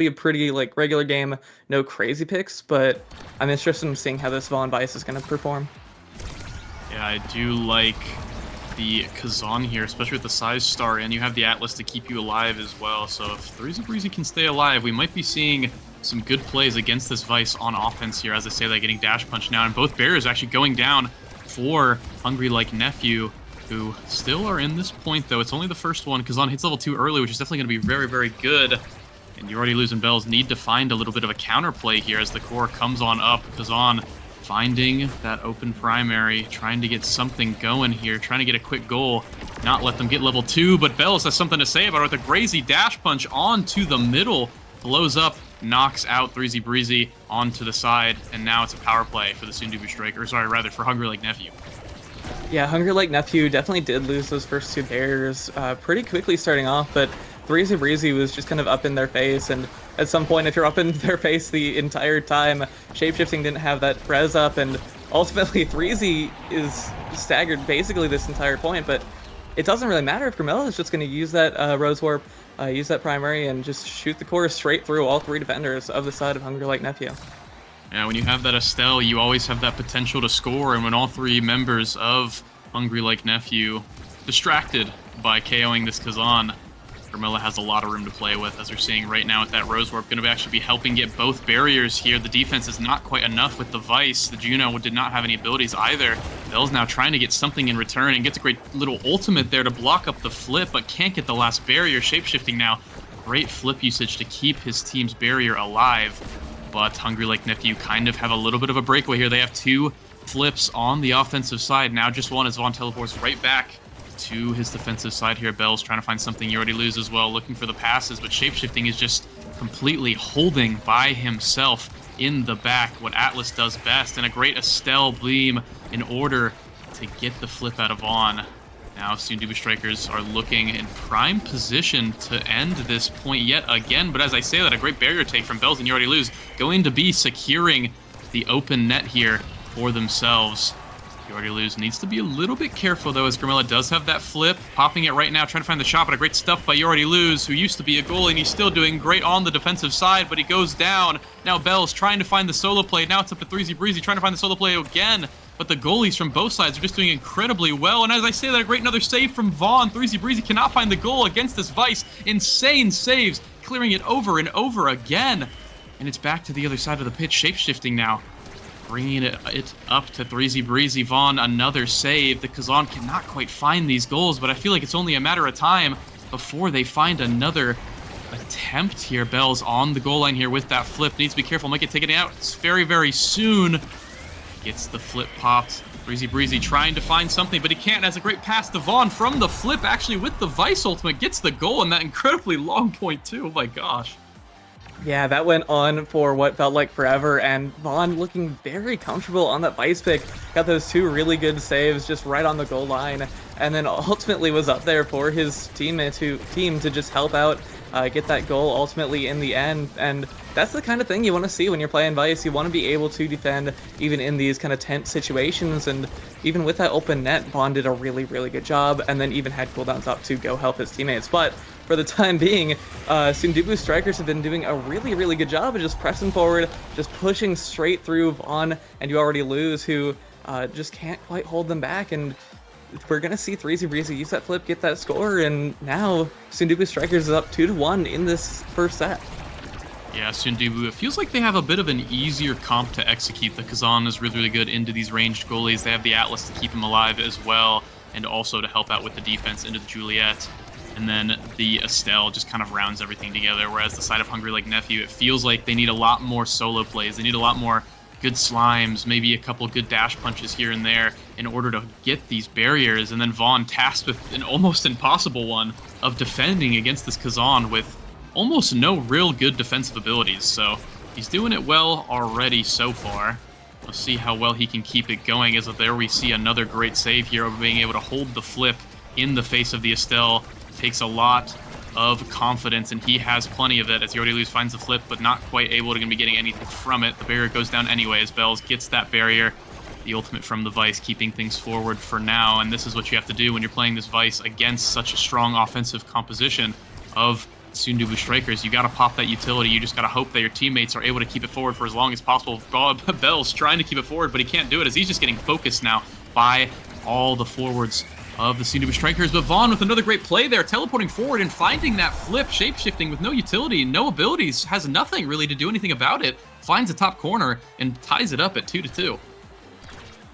be a pretty like regular game, no crazy picks, but I'm interested in seeing how this Vaughn VODs is going to perform. Yeah, I do like the Kazan here, especially with the size star, and you have the Atlas to keep you alive as well. So if Breezy can stay alive, we might be seeing some good plays against this VODs on offense here. As I say, they're getting dash punch now, and both barriers actually going down for Hungry Like Nephew, who still are in this point, though. It's only the first one. Kazan hits level 2 early, which is definitely going to be very, very good. And you're already losing Bells. Need to find a little bit of a counterplay here as the core comes on up. Kazan finding that open primary, trying to get something going here, trying to get a quick goal, not let them get level 2, but Bells has something to say about it with a crazy dash punch onto the middle, blows up, knocks out Breezy onto the side, and now it's a power play for the Soondubu Strikers, sorry, rather for Hungry Like Nephew. Yeah, Hungry Like Nephew definitely did lose those first two barriers pretty quickly starting off, but Breezy was just kind of up in their face, and at some point, if you're up in their face the entire time, shapeshifting didn't have that res up, and ultimately Breezy is staggered basically this entire point, but it doesn't really matter if Grimella is just going to use that Rose Warp, use that primary, and just shoot the core straight through all three defenders of the side of Hungry Like Nephew. Yeah, when you have that S.A.D.B.O.I, you always have that potential to score, and when all three members of Hungry Like Nephew distracted by KOing this Kazan, Grimella has a lot of room to play with, as we're seeing right now with that Rose Warp. Going to actually be helping get both barriers here. The defense is not quite enough with the VODs. The Juno did not have any abilities either. Bell's now trying to get something in return and gets a great little ultimate there to block up the flip, but can't get the last barrier. Shapeshifting now. Great flip usage to keep his team's barrier alive. But Hungry Like Nephew kind of have a little bit of a breakaway here. They have two flips on the offensive side. Now just one as Vaughn teleports right back to his defensive side here. Bell's trying to find something. You already lose as well, looking for the passes, but Shapeshifting is just completely holding by himself in the back, what Atlas does best, and a great S.A.D.B.O.I beam in order to get the flip out of Vaughn. Now Soondubu Strikers are looking in prime position to end this point yet again, but as I say that, a great barrier take from Bells, and you already lose, going to be securing the open net here for themselves. You already lose. Needs to be a little bit careful, though, as Grimella does have that flip. Popping it right now, trying to find the shot, but a great stuff by You Already Lose, who used to be a goalie, and he's still doing great on the defensive side, but he goes down. Now Bell's trying to find the solo play. Now it's up to Breezy, trying to find the solo play again, but the goalies from both sides are just doing incredibly well, and as I say that, a great another save from Vaughn. Breezy cannot find the goal against this VODs. Insane saves, clearing it over and over again, and it's back to the other side of the pitch. Shapeshifting now, bringing it up to Breezy. Vaughn, another save. The Kazan cannot quite find these goals, but I feel like it's only a matter of time before they find another attempt here. Bell's on the goal line here with that flip. Needs to be careful, might get taken out very, very soon. Gets the flip popped. Breezy trying to find something, but he can't. Has a great pass to Vaughn from the flip, actually with the VODs ultimate. Gets the goal, and that incredibly long point too. Oh my gosh. Yeah, that went on for what felt like forever, and Vaughn looking very comfortable on that VODs pick. Got those two really good saves just right on the goal line, and then ultimately was up there for his team to just help out, get that goal ultimately in the end. And that's the kind of thing you want to see when you're playing VODs. You want to be able to defend even in these kind of tense situations, and even with that open net, Vaughn did a really, really good job, and then even had cooldowns up to go help his teammates. But for the time being, Soondubu Strikers have been doing a really, really good job of just pressing forward, just pushing straight through Vaughn and You Already Lose, who just can't quite hold them back. And we're going to see Breezy use that flip, get that score, and now Soondubu Strikers is up 2-1 in this first set. Yeah, Soondubu, it feels like they have a bit of an easier comp to execute. The Kazan is really, really good into these ranged goalies. They have the Atlas to keep him alive as well, and also to help out with the defense into the Juliet. And then the S.A.D.B.O.I just kind of rounds everything together, whereas the side of Hungry Like Nephew, it feels like they need a lot more solo plays. They need a lot more good slimes, maybe a couple good dash punches here and there in order to get these barriers. And then Vaughn tasked with an almost impossible one of defending against this Kazan with almost no real good defensive abilities. So he's doing it well already so far. We'll see how well he can keep it going, as there we see another great save here of being able to hold the flip in the face of the S.A.D.B.O.I. Takes a lot of confidence, and he has plenty of it, as You Already Lose finds the flip, but not quite able to be getting anything from it. The barrier goes down anyway as Bells gets that barrier. The ultimate from the VODs, keeping things forward for now, and this is what you have to do when you're playing this VODs against such a strong offensive composition of Soondubu Strikers, you got to pop that utility. You just got to hope that your teammates are able to keep it forward for as long as possible. Bell's trying to keep it forward, but he can't do it as he's just getting focused now by all the forwards of the Soondubu Strikers. But Vaughn with another great play there, teleporting forward and finding that flip, shapeshifting with no utility, no abilities, has nothing really to do anything about it. Finds the top corner and ties it up at 2-2.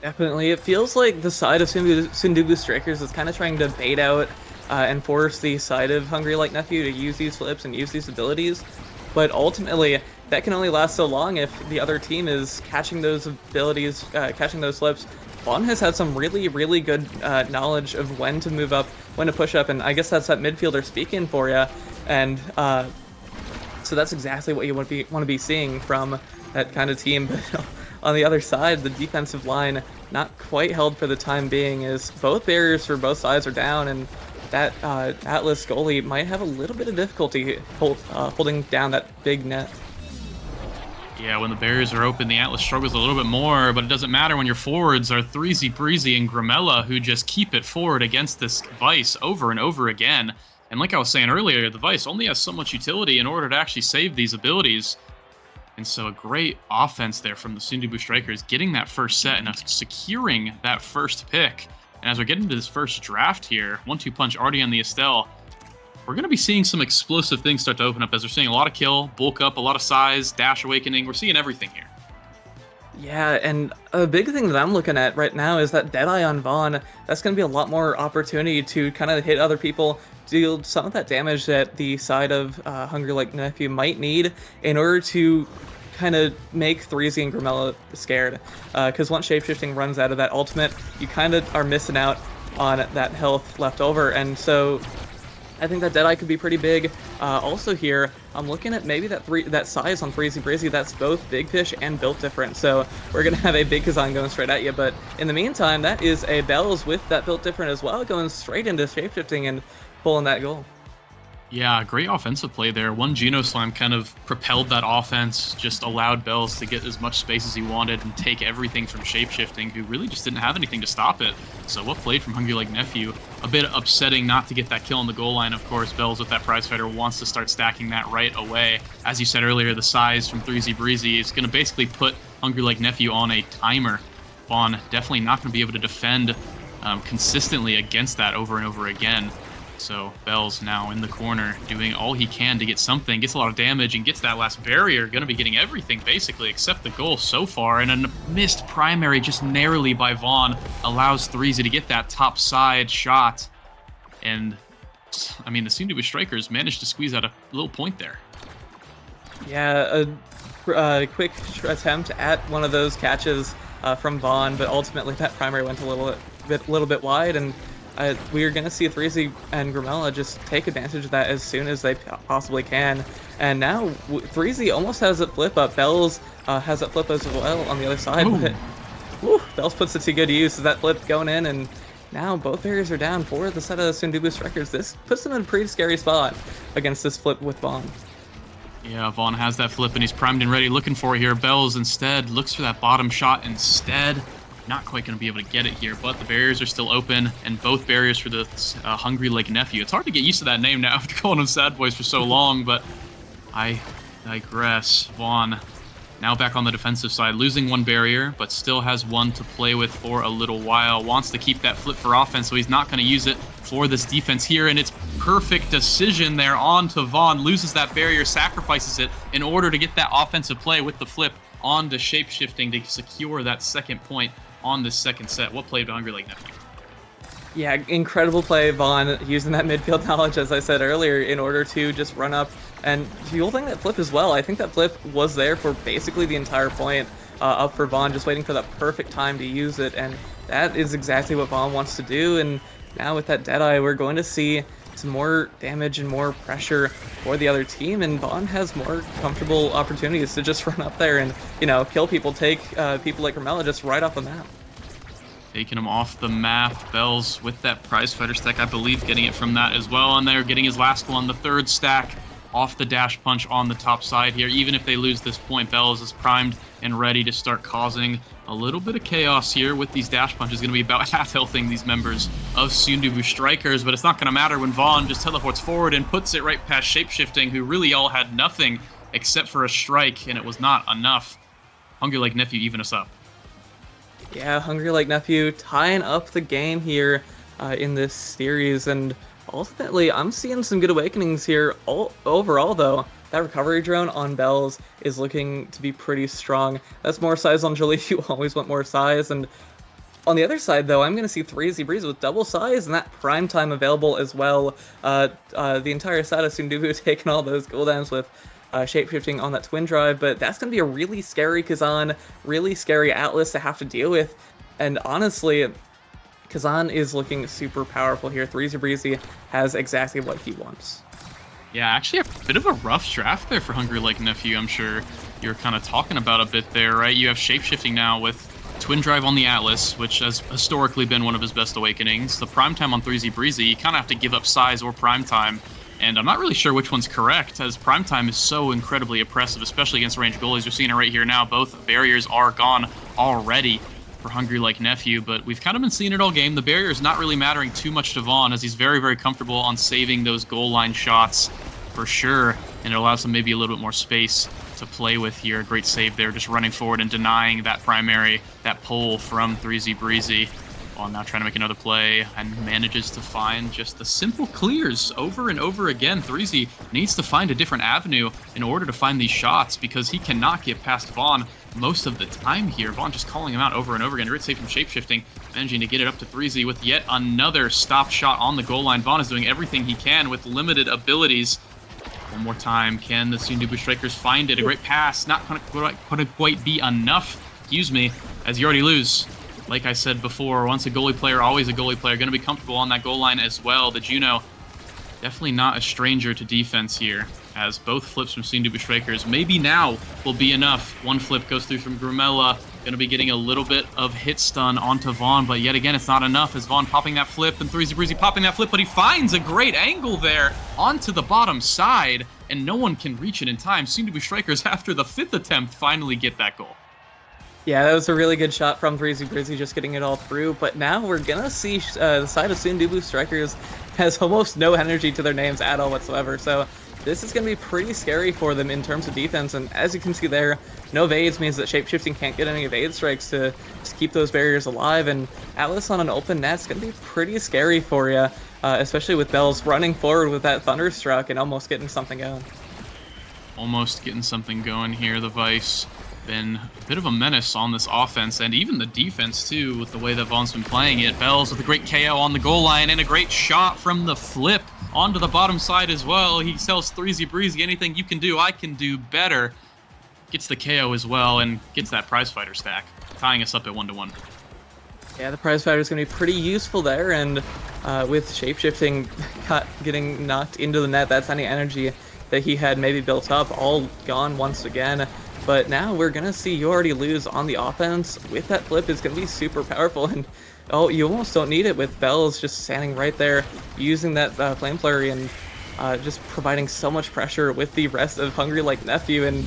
Definitely. It feels like the side of Soondubu Strikers is kind of trying to bait out and force the side of Hungry Like Nephew to use these flips and use these abilities. But ultimately, that can only last so long if the other team is catching those abilities, catching those flips. Vaughn has had some really, really good knowledge of when to move up, when to push up, and I guess that's that midfielder speaking for you. And so that's exactly what you want to be seeing from that kind of team. But on the other side, the defensive line not quite held for the time being, as both barriers for both sides are down, and that Atlas goalie might have a little bit of difficulty holding down that big net. Yeah, when the barriers are open, the Atlas struggles a little bit more, but it doesn't matter when your forwards are 3Z Breezy and Grimella, who just keep it forward against this VODs over and over again. And like I was saying earlier, the VODs only has so much utility in order to actually save these abilities. And so a great offense there from the Soondubu Strikers, getting that first set and securing that first pick. And as we're getting into this first draft here, 1-2 punch already on the S.A.D.B.O.I.S, we're going to be seeing some explosive things start to open up as we're seeing a lot of kill, bulk up, a lot of size, dash awakening. We're seeing everything here. Yeah, and a big thing that I'm looking at right now is that Deadeye on Vaughn. That's going to be a lot more opportunity to kind of hit other people, deal some of that damage that the side of Hungry Like Nephew might need in order to kind of make 3Z and Grimella scared. Because once shapeshifting runs out of that ultimate, you kind of are missing out on that health left over. And so I think that Deadeye could be pretty big. Also here, I'm looking at maybe that size on 3Z Breezy, that's both Big Fish and built different. So we're going to have a Big Kazan going straight at you. But in the meantime, that is a Bells with that built different as well, going straight into shapeshifting and pulling that goal. Yeah, great offensive play there. One Geno Slam kind of propelled that offense, just allowed Bells to get as much space as he wanted and take everything from shapeshifting, who really just didn't have anything to stop it. So what played from Hungry Like Nephew? A bit upsetting not to get that kill on the goal line, of course. Bells with that prize fighter wants to start stacking that right away. As you said earlier, the size from 3Z Breezy is going to basically put Hungry Like Nephew on a timer. Vaughn definitely not going to be able to defend consistently against that over and over again. So Bells now in the corner doing all he can to get something, gets a lot of damage and gets that last barrier, going to be getting everything basically except the goal so far. And a missed primary just narrowly by Vaughn allows 3Z to get that top side shot. And I mean, the Soondubu Strikers managed to squeeze out a little point there. Yeah, a quick attempt at one of those catches from Vaughn, but ultimately that primary went a little bit wide, and we are going to see 3Z and Grimella just take advantage of that as soon as they possibly can. And now 3Z almost has it flip up. Bells has it flip as well on the other side. Ooh. But Bells puts it to good use. Is that flip going in? And now both barriers are down for the set of Soondubu Strikers. This puts them in a pretty scary spot against this flip with Vaughn. Yeah, Vaughn has that flip and he's primed and ready looking for it here. Bells instead looks for that bottom shot instead. Not quite going to be able to get it here, but the barriers are still open, and both barriers for the Hungry Like Nephew. It's hard to get used to that name now after calling him S.A.D.B.O.I.S for so long, but I digress. Vaughn now back on the defensive side, losing one barrier, but still has one to play with for a little while. Wants to keep that flip for offense, so he's not going to use it for this defense here, and it's perfect decision there on to Vaughn. Loses that barrier, sacrifices it in order to get that offensive play with the flip on to shapeshifting to secure that second point on this second set. What played Hungry Like Nephew? Yeah, incredible play, Vaughn, using that midfield knowledge, as I said earlier, in order to just run up and fueling that flip as well. I think that flip was there for basically the entire point, up for Vaughn, just waiting for that perfect time to use it, and that is exactly what Vaughn wants to do. And now with that Deadeye, we're going to see some more damage and more pressure for the other team, and Vaughn has more comfortable opportunities to just run up there and, you know, kill people, take people like Grimella just right off the map. Taking him off the map. Bells with that prize fighter stack, I believe, getting it from that as well, and they're getting his last one, the third stack off the dash punch on the top side here. Even if they lose this point, B.O.I.S is primed and ready to start causing a little bit of chaos here with these dash punches. Going to be about half-healthing these members of Soondubu Strikers, but it's not going to matter when Vaughn just teleports forward and puts it right past Shapeshifting, who really all had nothing except for a strike, and it was not enough. Hungry Like Nephew even us up. Yeah, Hungry Like Nephew tying up the game here in this series, and ultimately I'm seeing some good awakenings here. Overall, though, that recovery drone on B.O.I.S is looking to be pretty strong. That's more size on GOALIE. You always want more size, and on the other side, though, I'm going to see Z-Breeze with double size and that prime time available as well. The entire side of Soondubu taking all those cooldowns with shapeshifting on that twin drive, but that's going to be a really scary Kazan, really scary Atlas to have to deal with. And honestly, Kazan is looking super powerful here. Z-Breeze has exactly what he wants. Yeah, actually a bit of a rough draft there for Hungry Like Nephew. I'm sure you're kind of talking about a bit there, right? You have shapeshifting now with Twin Drive on the Atlas, which has historically been one of his best awakenings. The prime time on Z-Breeze, you kind of have to give up size or prime time. And I'm not really sure which one's correct, as prime time is so incredibly oppressive, especially against ranged goalies. You're seeing it right here now. Both barriers are gone already for Hungry Like Nephew, but we've kind of been seeing it all game. The barrier is not really mattering too much to Vaughn, as he's very, very comfortable on saving those goal line shots for sure, and it allows him maybe a little bit more space to play with here. Great save there, just running forward and denying that primary, that pull from Z-Breeze. Well, now trying to make another play and manages to find just the simple clears over and over again. Z needs to find a different avenue in order to find these shots because he cannot get past Vaughn most of the time here. Vaughn just calling him out over and over again. Great save from Shapeshifting, managing to get it up to Z with yet another stop shot on the goal line. Vaughn is doing everything he can with limited abilities. One more time, can the Soondubu Strikers find it? A great pass, not going to quite be enough, excuse me, as you already lose. Like I said before, once a goalie player, always a goalie player. Going to be comfortable on that goal line as well. The Juno, definitely not a stranger to defense here, as both flips from Soondubu Strikers maybe now will be enough. One flip goes through from Grumella. Going to be getting a little bit of hit stun onto Vaughn, but yet again, it's not enough as Vaughn popping that flip and Z-Breeze popping that flip, but he finds a great angle there onto the bottom side, and no one can reach it in time. Soondubu Strikers, after the 5th attempt, finally get that goal. Yeah, that was a really good shot from Z-Breeze, just getting it all through. But now we're gonna see the side of Soondubu Strikers has almost no energy to their names at all whatsoever. So this is gonna be pretty scary for them in terms of defense. And as you can see there, no evades means that Shapeshifting can't get any evade strikes to just keep those barriers alive. And Atlas on an open net's gonna be pretty scary for you, especially with B.O.I.S running forward with that Thunderstruck and almost getting something going. Almost getting something going here. The Vice been a bit of a menace on this offense and even the defense too, with the way that Vaughn's been playing it. B.O.I.S with a great KO on the goal line and a great shot from the flip onto the bottom side as well. He tells Z-Breeze, anything you can do, I can do better. Gets the KO as well and gets that prize fighter stack, tying us up at 1-1. Yeah, the prize fighter is going to be pretty useful there, and with Shapeshifting getting knocked into the net, that's any energy that he had maybe built up all gone once again. But now we're going to see you already lose on the offense. With that flip, it's going to be super powerful. And oh, you almost don't need it with B.O.I.S just standing right there, using that Flame Flurry and just providing so much pressure with the rest of Hungry Like Nephew. And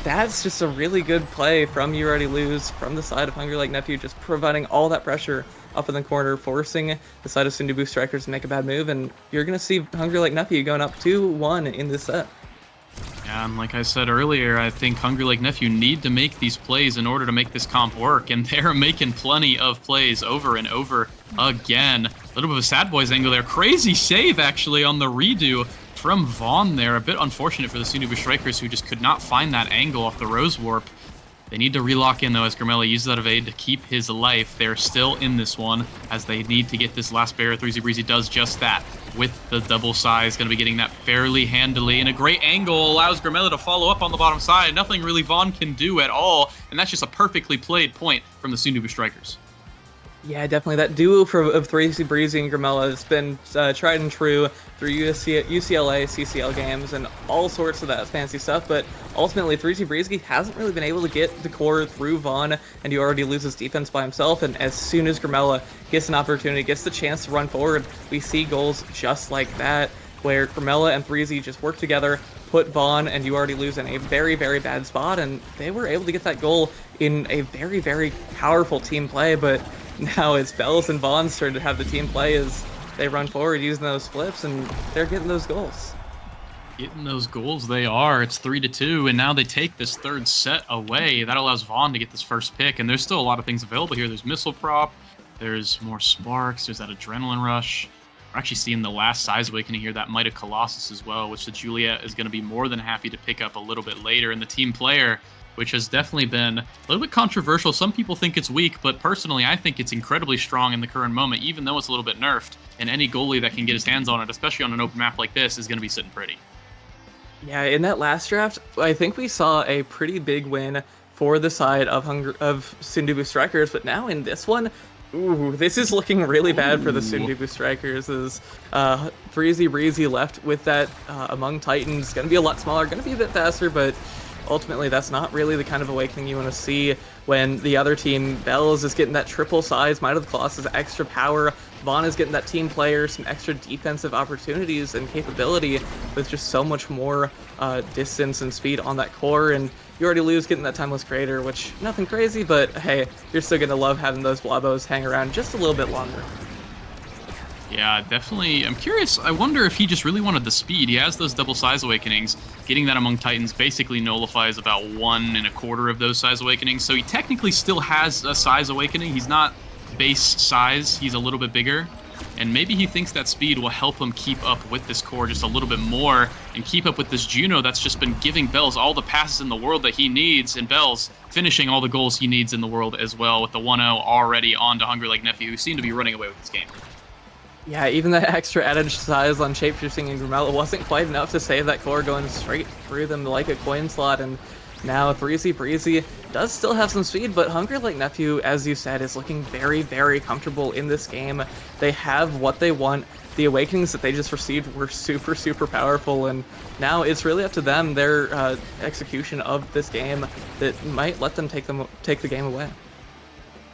that's just a really good play from You Already Lose, from the side of Hungry Like Nephew, just providing all that pressure up in the corner, forcing the side of Soondubu Strikers to make a bad move. And you're going to see Hungry Like Nephew going up 2-1 in this set. Yeah, and like I said earlier, I think Hungry Like Nephew need to make these plays in order to make this comp work, and they're making plenty of plays over and over again. A little bit of a S.A.D.B.O.I.S angle there. Crazy save, actually, on the redo from Vaughn there. A bit unfortunate for the Soondubu Strikers, who just could not find that angle off the Rose Warp. They need to relock in, though, as Grumella uses that evade to keep his life. They're still in this one, as they need to get this last barrier. Z-Breeze does just that with the double size. Going to be getting that fairly handily. And a great angle allows Grumella to follow up on the bottom side. Nothing really Vaughn can do at all. And that's just a perfectly played point from the Soondubu Strikers. Yeah, definitely. That duo of Z-Breeze and Grumella has been tried and true through UCLA, CCL games, and all sorts of that fancy stuff. But ultimately, Z-Breeze hasn't really been able to get the core through Vaughn, and he already loses defense by himself. And as soon as Grumella gets an opportunity, gets the chance to run forward, we see goals just like that, where Grumella and Z just work together, put Vaughn and You Already Lose in a very, very bad spot, and they were able to get that goal in a very, very powerful team play. But now it's Bells and Vaughn's turn to have the team play as they run forward using those flips, and they're getting those goals. Getting those goals, they are. It's 3-2, and now they take this third set away. That allows Vaughn to get this first pick, and there's still a lot of things available here. There's Missile Prop, there's more Sparks, there's that Adrenaline Rush. We're actually seeing the last Size Awakening here, that Might of Colossus as well, which the Juliet is going to be more than happy to pick up a little bit later. And the team player, which has definitely been a little bit controversial. Some people think it's weak, but personally, I think it's incredibly strong in the current moment, even though it's a little bit nerfed. And any goalie that can get his hands on it, especially on an open map like this, is going to be sitting pretty. Yeah, in that last draft, I think we saw a pretty big win for the side of Soondubu Strikers, but now in this one, ooh, this is looking really bad for the Soondubu Strikers. As Breezy Breezy left with that Among Titans, going to be a lot smaller, going to be a bit faster, but ultimately that's not really the kind of awakening you want to see when the other team, Bells, is getting that triple size, Might of the Colossus, extra power. Vaughn is getting that team player some extra defensive opportunities and capability with just so much more distance and speed on that core. And You Already Lose getting that Timeless Creator, which nothing crazy, but hey, you're still going to love having those Blobos hang around just a little bit longer. Yeah, definitely. I'm curious. I wonder if he just really wanted the speed. He has those double Size Awakenings. Getting that Among Titans basically nullifies about 1 1/4 of those Size Awakenings. So he technically still has a Size Awakening. He's not base size. He's a little bit bigger. And maybe he thinks that speed will help him keep up with this core just a little bit more and keep up with this Juno that's just been giving Bells all the passes in the world that he needs, and Bells finishing all the goals he needs in the world as well, with the 1-0 already on to Hungry Like Nephew, who seem to be running away with this game. Yeah, even that extra added size on Shapeshifting and Grimella wasn't quite enough to save that core going straight through them like a coin slot, and now Breezy Breezy does still have some speed, but Hungry Like Nephew, as you said, is looking very, very comfortable in this game. They have what they want. The awakenings that they just received were super, super powerful, and now it's really up to them, their execution of this game, that might let them take the game away.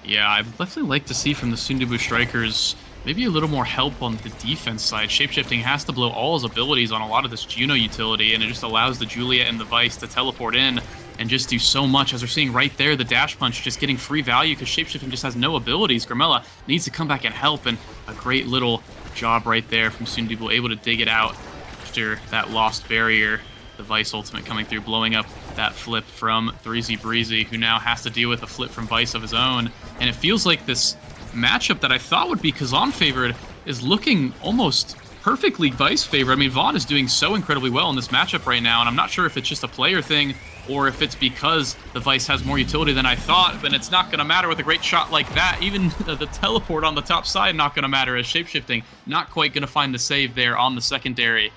Yeah, I'd definitely like to see from the Soondubu Strikers maybe a little more help on the defense side. Shapeshifting has to blow all his abilities on a lot of this Juno utility, and it just allows the Juliet and the Vice to teleport in and just do so much. As we're seeing right there, the Dash Punch just getting free value because Shapeshifting just has no abilities. Grimella needs to come back and help, and a great little job right there from Soondubu, able to dig it out after that lost barrier. The Vice ultimate coming through, blowing up that flip from Breezy Breezy, who now has to deal with a flip from Vice of his own. And it feels like this matchup that I thought would be Kazan favored is looking almost perfectly Vice favored. I mean, Vaughn is doing so incredibly well in this matchup right now, and I'm not sure if it's just a player thing or if it's because the Vice has more utility than I thought, but it's not going to matter with a great shot like that. Even the teleport on the top side not going to matter, as Shapeshifting not quite going to find the save there on the secondary.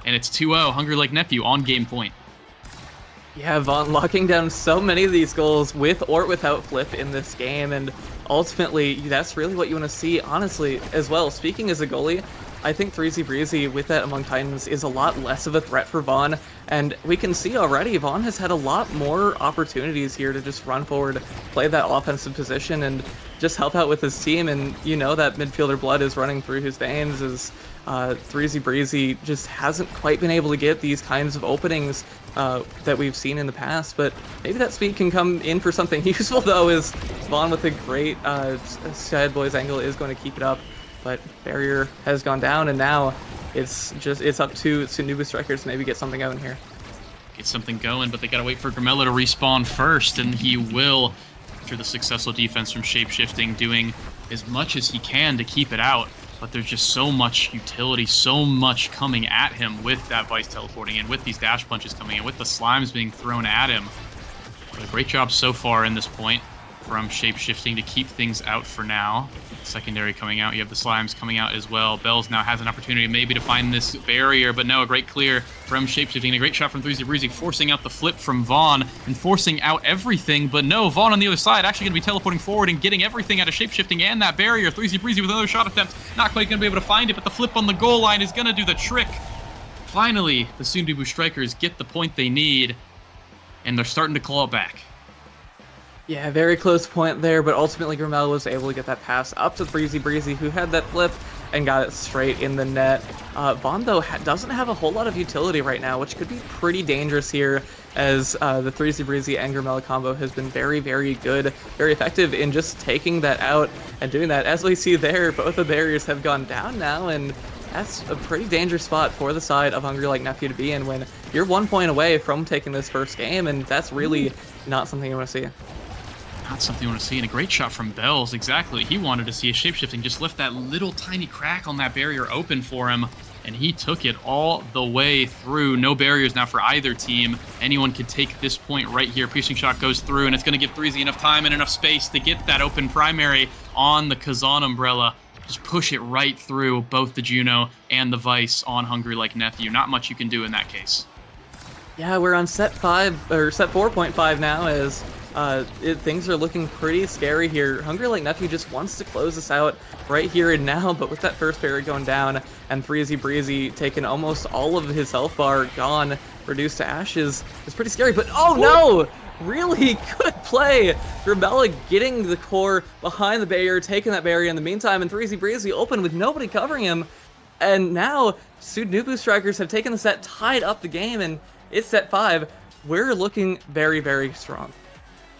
And it's 2-0, Hungry Like Nephew on game point. Yeah, Vaughn locking down so many of these goals with or without flip in this game, and ultimately, that's really what you want to see, honestly, as well. Speaking as a goalie, I think Breezy Breezy with that Among Titans is a lot less of a threat for Vaughn, and we can see already Vaughn has had a lot more opportunities here to just run forward, play that offensive position, and just help out with his team, and you know that midfielder blood is running through his veins as Breezy Breezy just hasn't quite been able to get these kinds of openings that we've seen in the past, but maybe that speed can come in for something useful, though, as Vaughn with a great S.A.D.B.O.I.S angle is going to keep it up, but barrier has gone down, and now it's up to Soondubu Strikers to maybe get something going here. Get something going, but they gotta wait for Grimella to respawn first, and he will, after the successful defense from Shapeshifting, doing as much as he can to keep it out. But there's just so much utility, so much coming at him with that Vice teleporting in, with these dash punches coming in, with the slimes being thrown at him. But a great job so far in this point from Shapeshifting to keep things out for now. Secondary coming out, you have the slimes coming out as well. Bells now has an opportunity maybe to find this barrier, but no, a great clear from Shapeshifting. A great shot from Breezy Breezy, forcing out the flip from Vaughn and forcing out everything, but no, Vaughn on the other side actually going to be teleporting forward and getting everything out of Shapeshifting and that barrier. Breezy Breezy with another shot attempt, not quite going to be able to find it, but the flip on the goal line is going to do the trick. Finally, the Soondubu Strikers get the point they need, and they're starting to claw it back. Yeah, very close point there, but ultimately Grimella was able to get that pass up to Breezy Breezy, who had that flip, and got it straight in the net. Vaughn, though, doesn't have a whole lot of utility right now, which could be pretty dangerous here, as the 3Z Breezy and Grimella combo has been very, very good, very effective in just taking that out and doing that. As we see there, both the barriers have gone down now, and that's a pretty dangerous spot for the side of Hungry Like Nephew to be in when you're 1 point away from taking this first game, and that's really not something you want to see. Not something you want to see, and a great shot from B.O.I.S. Exactly. He wanted to see a shapeshifting, just left that little tiny crack on that barrier open for him, and he took it all the way through. No barriers now for either team. Anyone could take this point right here. Piercing shot goes through, and it's going to give 3Z enough time and enough space to get that open primary on the Kazan umbrella. Just push it right through both the Juno and the Vice on Hungry Like Nephew. Not much you can do in that case. Yeah, we're on set 5 or set 4.5 now, as things are looking pretty scary here. Hungry Like Nephew just wants to close this out right here and now, but with that first barrier going down and 3Z Breezy taking almost all of his health bar gone, reduced to ashes, it's pretty scary. But oh no! Really good play. Grimella getting the core behind the barrier, taking that barrier in the meantime, and 3Z Breezy open with nobody covering him. And now Soondubu Strikers have taken the set, tied up the game, and it's set 5. We're looking very, very strong.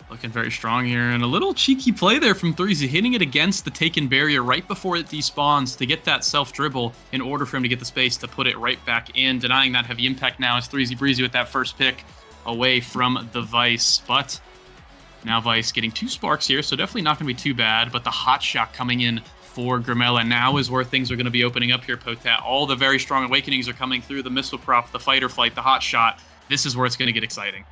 Looking very strong here, and a little cheeky play there from 3Z, hitting it against the taken barrier right before it despawns to get that self-dribble in order for him to get the space to put it right back in, denying that heavy impact now as 3Z Breezy with that first pick away from the Vice. But now Vice getting 2 sparks here, so definitely not going to be too bad, but the hot shot coming in for Grimella now is where things are going to be opening up here, Potat. All the very strong awakenings are coming through, the missile prop, the fighter flight, the hot shot. This is where it's going to get exciting.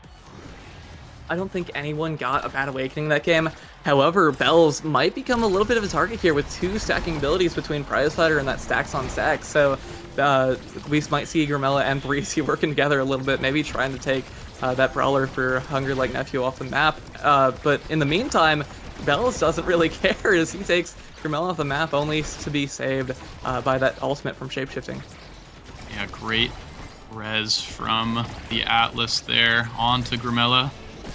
I don't think anyone got a bad awakening that game. However, Bells might become a little bit of a target here with 2 stacking abilities between Prize Fighter and that stacks on stacks. So we might see Grimella and Breezy working together a little bit, maybe trying to take that Brawler for Hungry Like Nephew off the map. But in the meantime, Bells doesn't really care as he takes Grimella off the map, only to be saved by that ultimate from shapeshifting. Yeah, great res from the Atlas there onto Grimella,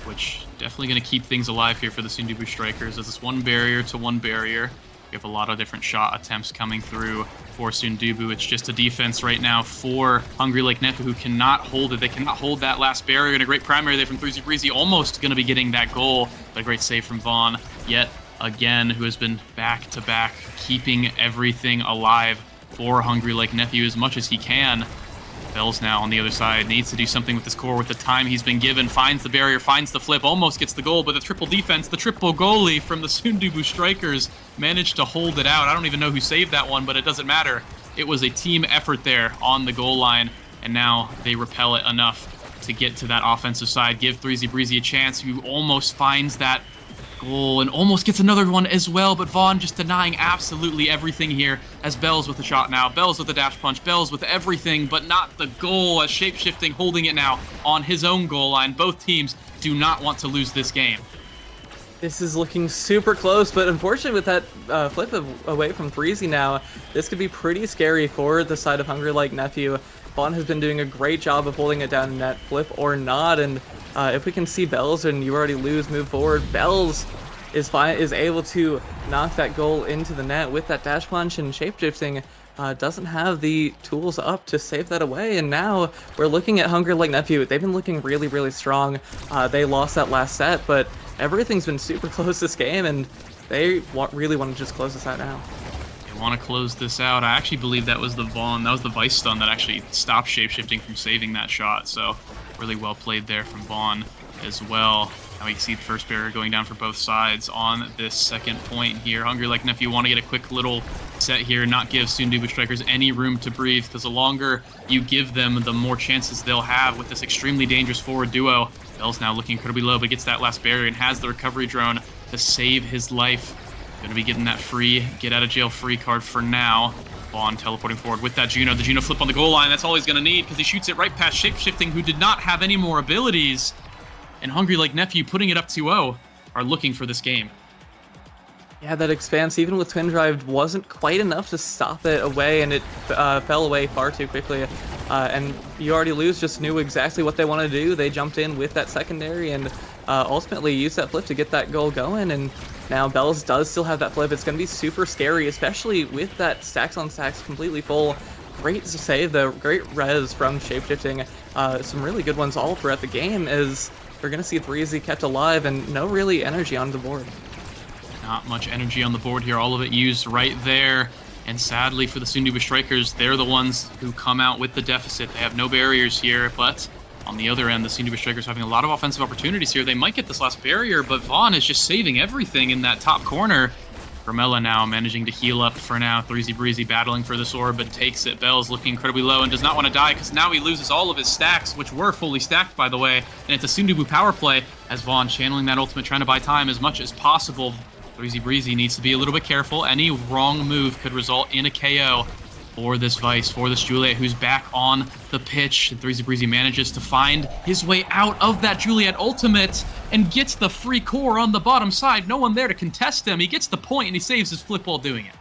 which definitely going to keep things alive here for the Soondubu Strikers, as it's 1 barrier to 1 barrier. We have a lot of different shot attempts coming through for Soondubu. It's just a defense right now for Hungry Like Nephew, who cannot hold it. They cannot hold that last barrier, and a great primary there from 3Z Breezy, almost going to be getting that goal, but a great save from Vaughn yet again, who has been back-to-back, keeping everything alive for Hungry Like Nephew as much as he can. Bells now on the other side, needs to do something with this core with the time he's been given, finds the barrier, finds the flip, almost gets the goal, but the triple defense, the triple goalie from the Soondubu Strikers managed to hold it out. I don't even know who saved that one, but it doesn't matter. It was a team effort there on the goal line, and now they repel it enough to get to that offensive side, give 3Z Breezy a chance, who almost finds that goal and almost gets another one as well, but Vaughn just denying absolutely everything here as Bells with the shot now, Bells with the dash punch, Bells with everything, but not the goal, as shapeshifting holding it now on his own goal line. Both teams do not want to lose this game. This is looking super close, but unfortunately with that flip away from 3Z now, this could be pretty scary for the side of Hungry Like Nephew. Vaughn has been doing a great job of holding it down in net, flip or not, and if we can see Bells and you already lose, move forward, Bells is able to knock that goal into the net with that dash punch, and shapeshifting doesn't have the tools up to save that away. And now we're looking at Hungry Like Nephew. They've been looking really, really strong. They lost that last set, but everything's been super close this game, and they really want to just close this out now. They want to close this out. I actually believe that was the Vaughn, that was the Vice stun that actually stopped shapeshifting from saving that shot. So really well played there from Vaughn as well. Now we can see the first barrier going down for both sides on this second point here. Hungry Like Nephew want to get a quick little set here, not give Soondubu Strikers any room to breathe, because the longer you give them, the more chances they'll have with this extremely dangerous forward duo. Bell's now looking incredibly low, but gets that last barrier and has the recovery drone to save his life. Going to be getting that free, get out of jail free card for now. Vaughn teleporting forward with that Juno. The Juno flip on the goal line, that's all he's going to need, because he shoots it right past shapeshifting, who did not have any more abilities. And Hungry Like Nephew, putting it up 2-0, are looking for this game. Yeah, that expanse, even with Twin Drive, wasn't quite enough to stop it away, and it fell away far too quickly. And You Already Lose just knew exactly what they wanted to do. They jumped in with that secondary and ultimately used that flip to get that goal going. And Now, B.O.I.S does still have that flip. It's going to be super scary, especially with that stacks on stacks completely full. Great save, though. Great res from shapeshifting. Some really good ones all throughout the game as we're going to see 3Z kept alive and no really energy on the board. Not much energy on the board here. All of it used right there. And sadly for the Soondubu Strikers, they're the ones who come out with the deficit. They have no barriers here, but on the other end, the Soondubu Strikers having a lot of offensive opportunities here. They might get this last barrier, but Vaughn is just saving everything in that top corner. Grimella now managing to heal up for now. 3Z Breezy battling for this orb, but takes it. Bell's looking incredibly low and does not want to die because now he loses all of his stacks, which were fully stacked, by the way. And it's a Soondubu power play as Vaughn channeling that ultimate, trying to buy time as much as possible. 3Z Breezy needs to be a little bit careful. Any wrong move could result in a KO for this Vice, for this Juliet, who's back on the pitch. And 3Z Breezy manages to find his way out of that Juliet ultimate and gets the free core on the bottom side. No one there to contest him. He gets the point and he saves his flip while doing it.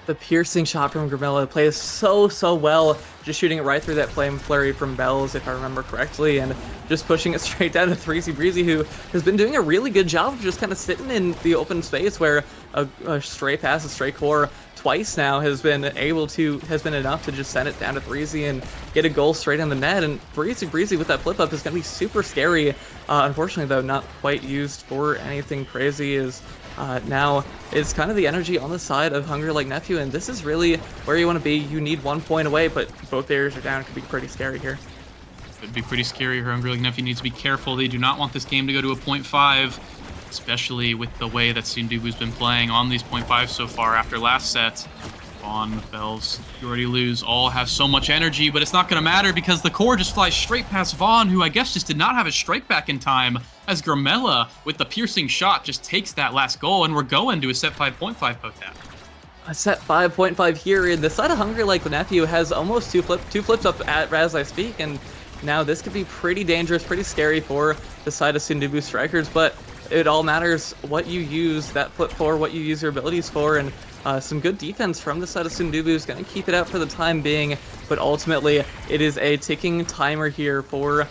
The piercing shot from Grimella plays so well, just shooting it right through that flame flurry from Bells, if I remember correctly, and just pushing it straight down to 3Z Breezy, who has been doing a really good job of just kind of sitting in the open space where a stray pass, a stray core twice now has been enough to just send it down to 3Z and get a goal straight on the net. And 3Z Breezy with that flip up is going to be super scary. Unfortunately, though, not quite used for anything crazy. Now it's kind of the energy on the side of Hungry Like Nephew, and this is really where you want to be. You need 1 point away, but both barriers are down. It could be pretty scary here. Could be pretty scary here. Hungry Like Nephew needs to be careful. They do not want this game to go to a 0.5, especially with the way that Soondubu's been playing on these 0.5s so far after last set. Vaughn, Bells, You Already Lose, all have so much energy, but it's not going to matter because the core just flies straight past Vaughn, who I guess just did not have his strike back in time, as Grimella, with the piercing shot, just takes that last goal, and we're going to a set 5.5 potent. A set 5.5 here, and the side of Hungry Like the Nephew has almost two flips up as I speak, and now this could be pretty dangerous, pretty scary for the side of Soondubu Strikers, but it all matters what you use that flip for, what you use your abilities for, and some good defense from the side of Soondubu is going to keep it out for the time being, but ultimately it is a ticking timer here for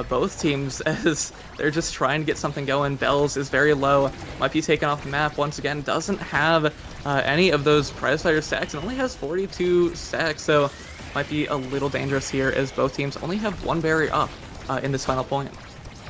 both teams as they're just trying to get something going. Bells is very low, might be taken off the map once again, doesn't have any of those prize fighter stacks and only has 42 stacks, so might be a little dangerous here as both teams only have one barrier up in this final point.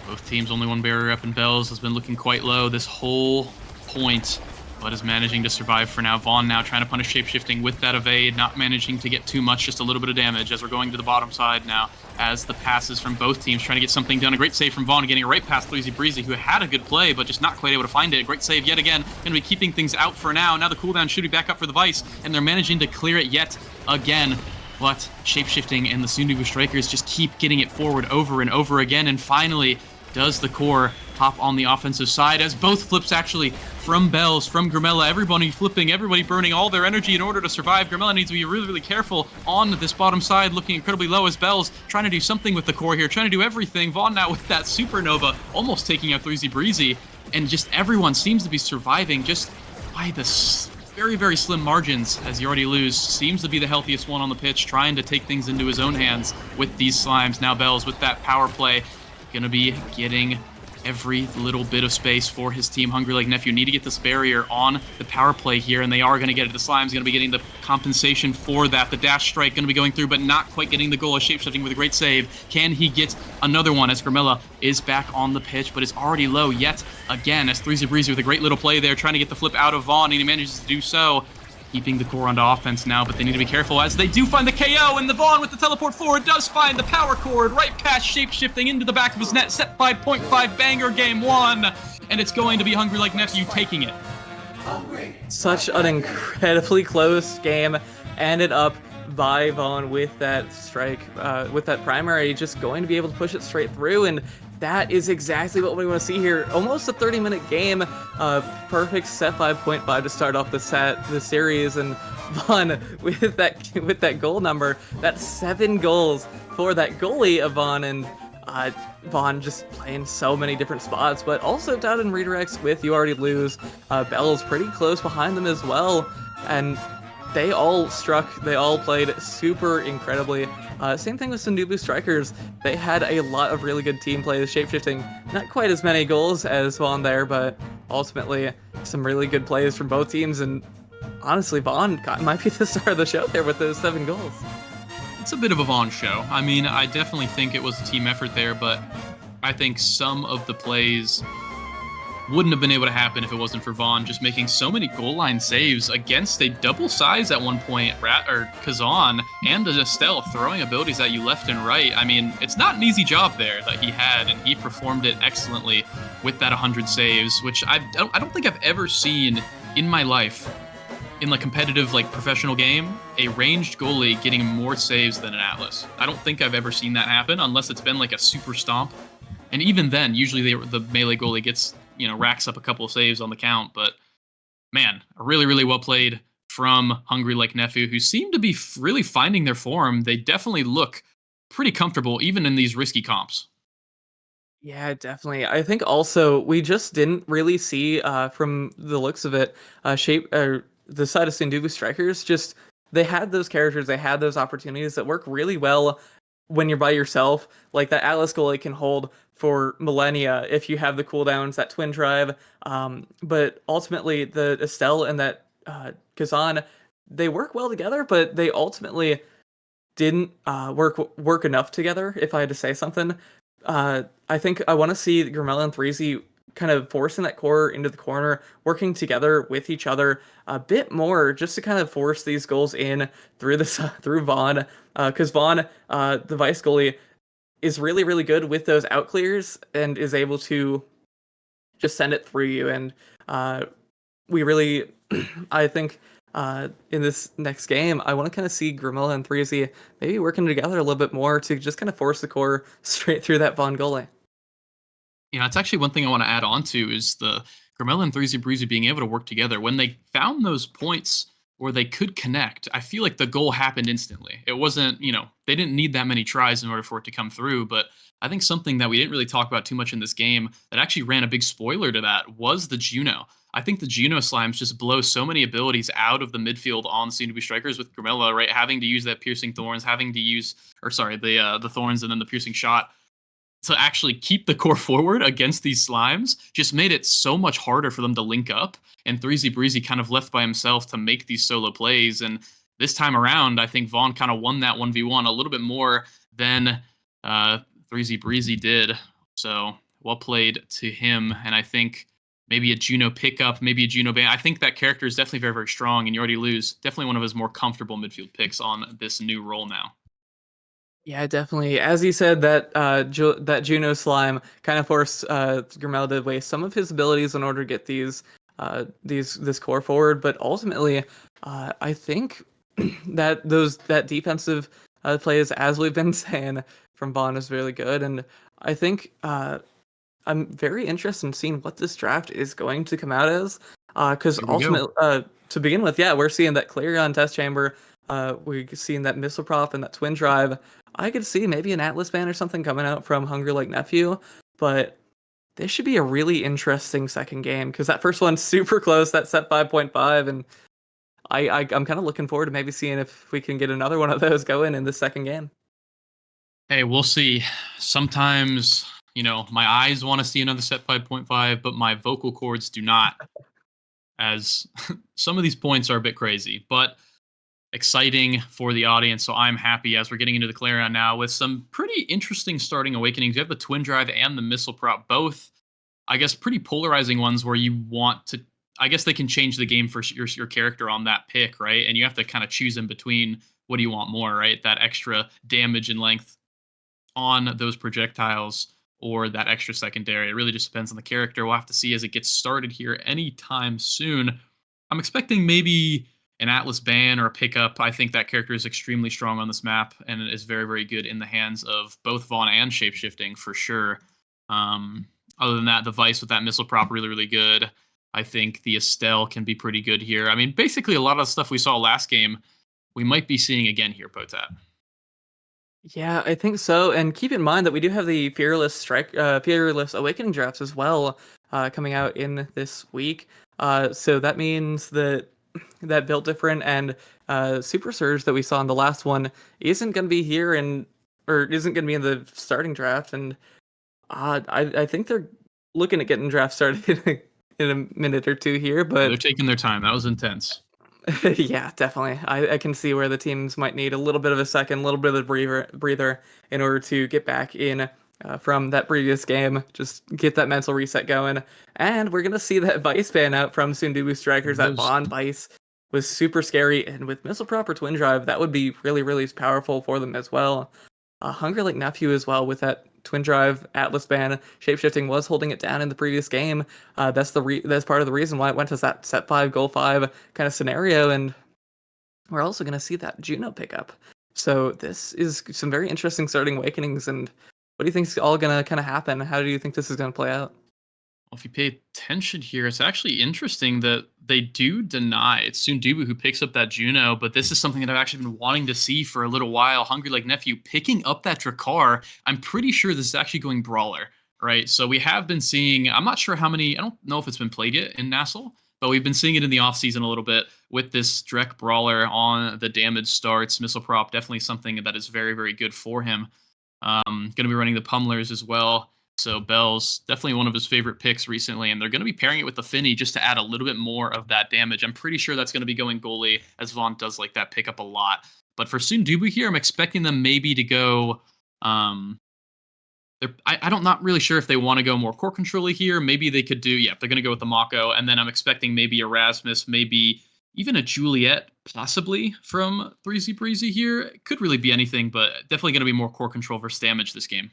Both teams only one barrier up, and Bells has been looking quite low this whole point, but is managing to survive for now. Vaughn now trying to punish shapeshifting with that evade, not managing to get too much, just a little bit of damage as we're going to the bottom side now, as the passes from both teams trying to get something done. A great save from Vaughn, getting it right past 3Z Breezy, who had a good play, but just not quite able to find it. Great save yet again, going to be keeping things out for now. Now the cooldown shooting back up for the Vice, and they're managing to clear it yet again. But shapeshifting and the Soondubu Strikers just keep getting it forward over and over again, and finally does the core hop on the offensive side as both flips actually from Bells, from Grimella, everybody flipping, everybody burning all their energy in order to survive. Grimella needs to be really careful on this bottom side, looking incredibly low as Bells trying to do something with the core here, trying to do everything. Vaughn now with that supernova, almost taking out 3Z Breezy, and just everyone seems to be surviving just by the very slim margins, as You Already Lose seems to be the healthiest one on the pitch, trying to take things into his own hands with these slimes. Now Bells with that power play, gonna be getting every little bit of space for his team. Hungry Like Nephew need to get this barrier on the power play here, and they are going to get it. The Slime's going to be getting the compensation for that. The dash strike going to be going through, but not quite getting the goal. Of shapeshifting with a great save. Can he get another one as Grimella is back on the pitch, but is already low yet again as 3Z Breezy with a great little play there, trying to get the flip out of Vaughn, and he manages to do so. Keeping the core onto offense now, but they need to be careful as they do find the KO, and the Vaughn with the teleport forward does find the power chord right past shapeshifting into the back of his net. Set 5.5 banger game one, and it's going to be Hungry Like Nephew taking it. Such an incredibly close game, ended up by Vaughn with that strike, with that primary, just going to be able to push it straight through, and that is exactly what we want to see here. Almost a 30-minute game, perfect set 5.5 to start off the series, and Vaughn with that goal number, that's 7 goals for that goalie of Vaughn, and Vaughn just playing so many different spots, but also down in redirects with You Already Lose. Bell's pretty close behind them as well, and they all played super incredibly. Same thing with Soondubu Strikers. They had a lot of really good team play with shapeshifting. Not quite as many goals as Vaughn there, but ultimately some really good plays from both teams, and honestly, might be the star of the show there with those 7 goals. It's a bit of a Vaughn show. I mean, I definitely think it was a team effort there, but I think some of the plays wouldn't have been able to happen if it wasn't for Vaughn just making so many goal line saves against a double size at one point, Kazan and Estelle throwing abilities at you left and right. I mean, it's not an easy job there that he had, and he performed it excellently with that 100 saves, which I don't think I've ever seen in my life in like competitive like professional game, a ranged goalie getting more saves than an Atlas. I don't think I've ever seen that happen unless it's been like a super stomp. And even then, usually the melee goalie gets, racks up a couple of saves on the count. But man, really, really well played from Hungry Like Nephew, who seem to be really finding their form. They definitely look pretty comfortable, even in these risky comps. Yeah, definitely. I think also we just didn't really see, from the looks of it, the side of Soondubu Strikers. Just they had those characters, they had those opportunities that work really well when you're by yourself. Like that Atlas goalie can hold for millennia if you have the cooldowns, that twin drive. But ultimately, the Estelle and that Kazan, they work well together, but they ultimately didn't work enough together. If I had to say something, I think I want to see Grimella and Threezy kind of forcing that core into the corner, working together with each other a bit more, just to kind of force these goals in through through Vaughn, because Vaughn, the vice goalie, is really really good with those out clears and is able to just send it through you. And we really, I think, in this next game, I want to kind of see Grimilla and Threezy maybe working together a little bit more to just kind of force the core straight through that Vaughn goalie. It's actually one thing I want to add on to is the Gramella and Threezy Breezy being able to work together. When they found those points where they could connect, I feel like the goal happened instantly. It wasn't, they didn't need that many tries in order for it to come through. But I think something that we didn't really talk about too much in this game that actually ran a big spoiler to that was the Juno. I think the Juno slimes just blow so many abilities out of the midfield on the Soondubu Strikers with Gramella, right? Having to use that piercing thorns, having to use, or sorry, the thorns and then the piercing shot to actually keep the core forward against these slimes just made it so much harder for them to link up. And Threezy Breezy kind of left by himself to make these solo plays. And this time around, I think Vaughn kind of won that 1v1 a little bit more than Threezy Breezy did. So well played to him. And I think maybe a Juno pickup, maybe a Juno ban. I think that character is definitely very, very strong. And you already lose. Definitely one of his more comfortable midfield picks on this new role now. Yeah, definitely. As you said, that Juno slime kind of forced Grimel to waste some of his abilities in order to get this core forward. But ultimately, I think that defensive plays, as we've been saying from Vaughn, is really good. And I think I'm very interested in seeing what this draft is going to come out as. Because Here we go. ultimately, to begin with, yeah, we're seeing that Clarion test chamber. We're seeing that missile prop and that twin drive. I could see maybe an Atlas ban or something coming out from Hungry Like Nephew, but this should be a really interesting second game because that first one's super close. That set 5.5, and I'm kind of looking forward to maybe seeing if we can get another one of those going in the second game. Hey, we'll see. Sometimes, my eyes want to see another set 5.5, but my vocal cords do not, as some of these points are a bit crazy, but exciting for the audience. So I'm happy as we're getting into the Clarion now with some pretty interesting starting awakenings. You have the Twin Drive and the Missile Prop, both, I guess, pretty polarizing ones where you want to. I guess they can change the game for your character on that pick, right? And you have to kind of choose in between what do you want more, right? That extra damage and length on those projectiles or that extra secondary. It really just depends on the character. We'll have to see as it gets started here anytime soon. I'm expecting maybe an Atlas ban or a pickup. I think that character is extremely strong on this map and is very, very good in the hands of both Vaughn and shapeshifting for sure. Other than that, the Vice with that missile prop really, really good. I think the Estelle can be pretty good here. I mean, basically a lot of the stuff we saw last game, we might be seeing again here, Potat. Yeah, I think so. And keep in mind that we do have the Fearless Awakening drafts as well, coming out in this week. So that means that that Built Different and Super Surge that we saw in the last one isn't going to be here and or isn't going to be in the starting draft. And I think they're looking at getting draft started in a minute or two here, They're but taking their time. That was intense. yeah, definitely. I can see where the teams might need a little bit of a second, a little bit of a breather in order to get back in from that previous game. Just get that mental reset going. And we're going to see that Vice ban out from Soondubu Strikers. That Those Vaughn Vice was super scary. And with Missile Prop or Twin Drive, that would be really, really powerful for them as well. Hungry Like Nephew as well with that Twin Drive Atlas ban. Shapeshifting was holding it down in the previous game. That's part of the reason why it went to that set 5, goal 5 kind of scenario. And we're also going to see that Juno pickup. So this is some very interesting starting awakenings. And what do you think is all going to kind of happen? How do you think this is going to play out? Well, if you pay attention here, it's actually interesting that they do deny it's Soondubu who picks up that Juno, but this is something that I've actually been wanting to see for a little while. Hungry Like Nephew picking up that Drakkar. I'm pretty sure this is actually going Brawler, right? So we have been seeing, I'm not sure how many, I don't know if it's been played yet in NASL, but we've been seeing it in the offseason a little bit with this Drek Brawler on the damage starts. Missile Prop, definitely something that is very, very good for him. Going to be running the Pummelers as well. So Bell's definitely one of his favorite picks recently, and they're going to be pairing it with the Finny just to add a little bit more of that damage. I'm pretty sure that's going to be going goalie, as Vaughn does like that pickup a lot. But for Soondubu here, I'm expecting them maybe to go. I'm not really sure if they want to go more core control here. Maybe they could do, yeah, they're going to go with the Mako, and then I'm expecting maybe Erasmus, maybe even a Juliet, possibly from 3Z Breezy here. It could really be anything, but definitely going to be more core control versus damage this game.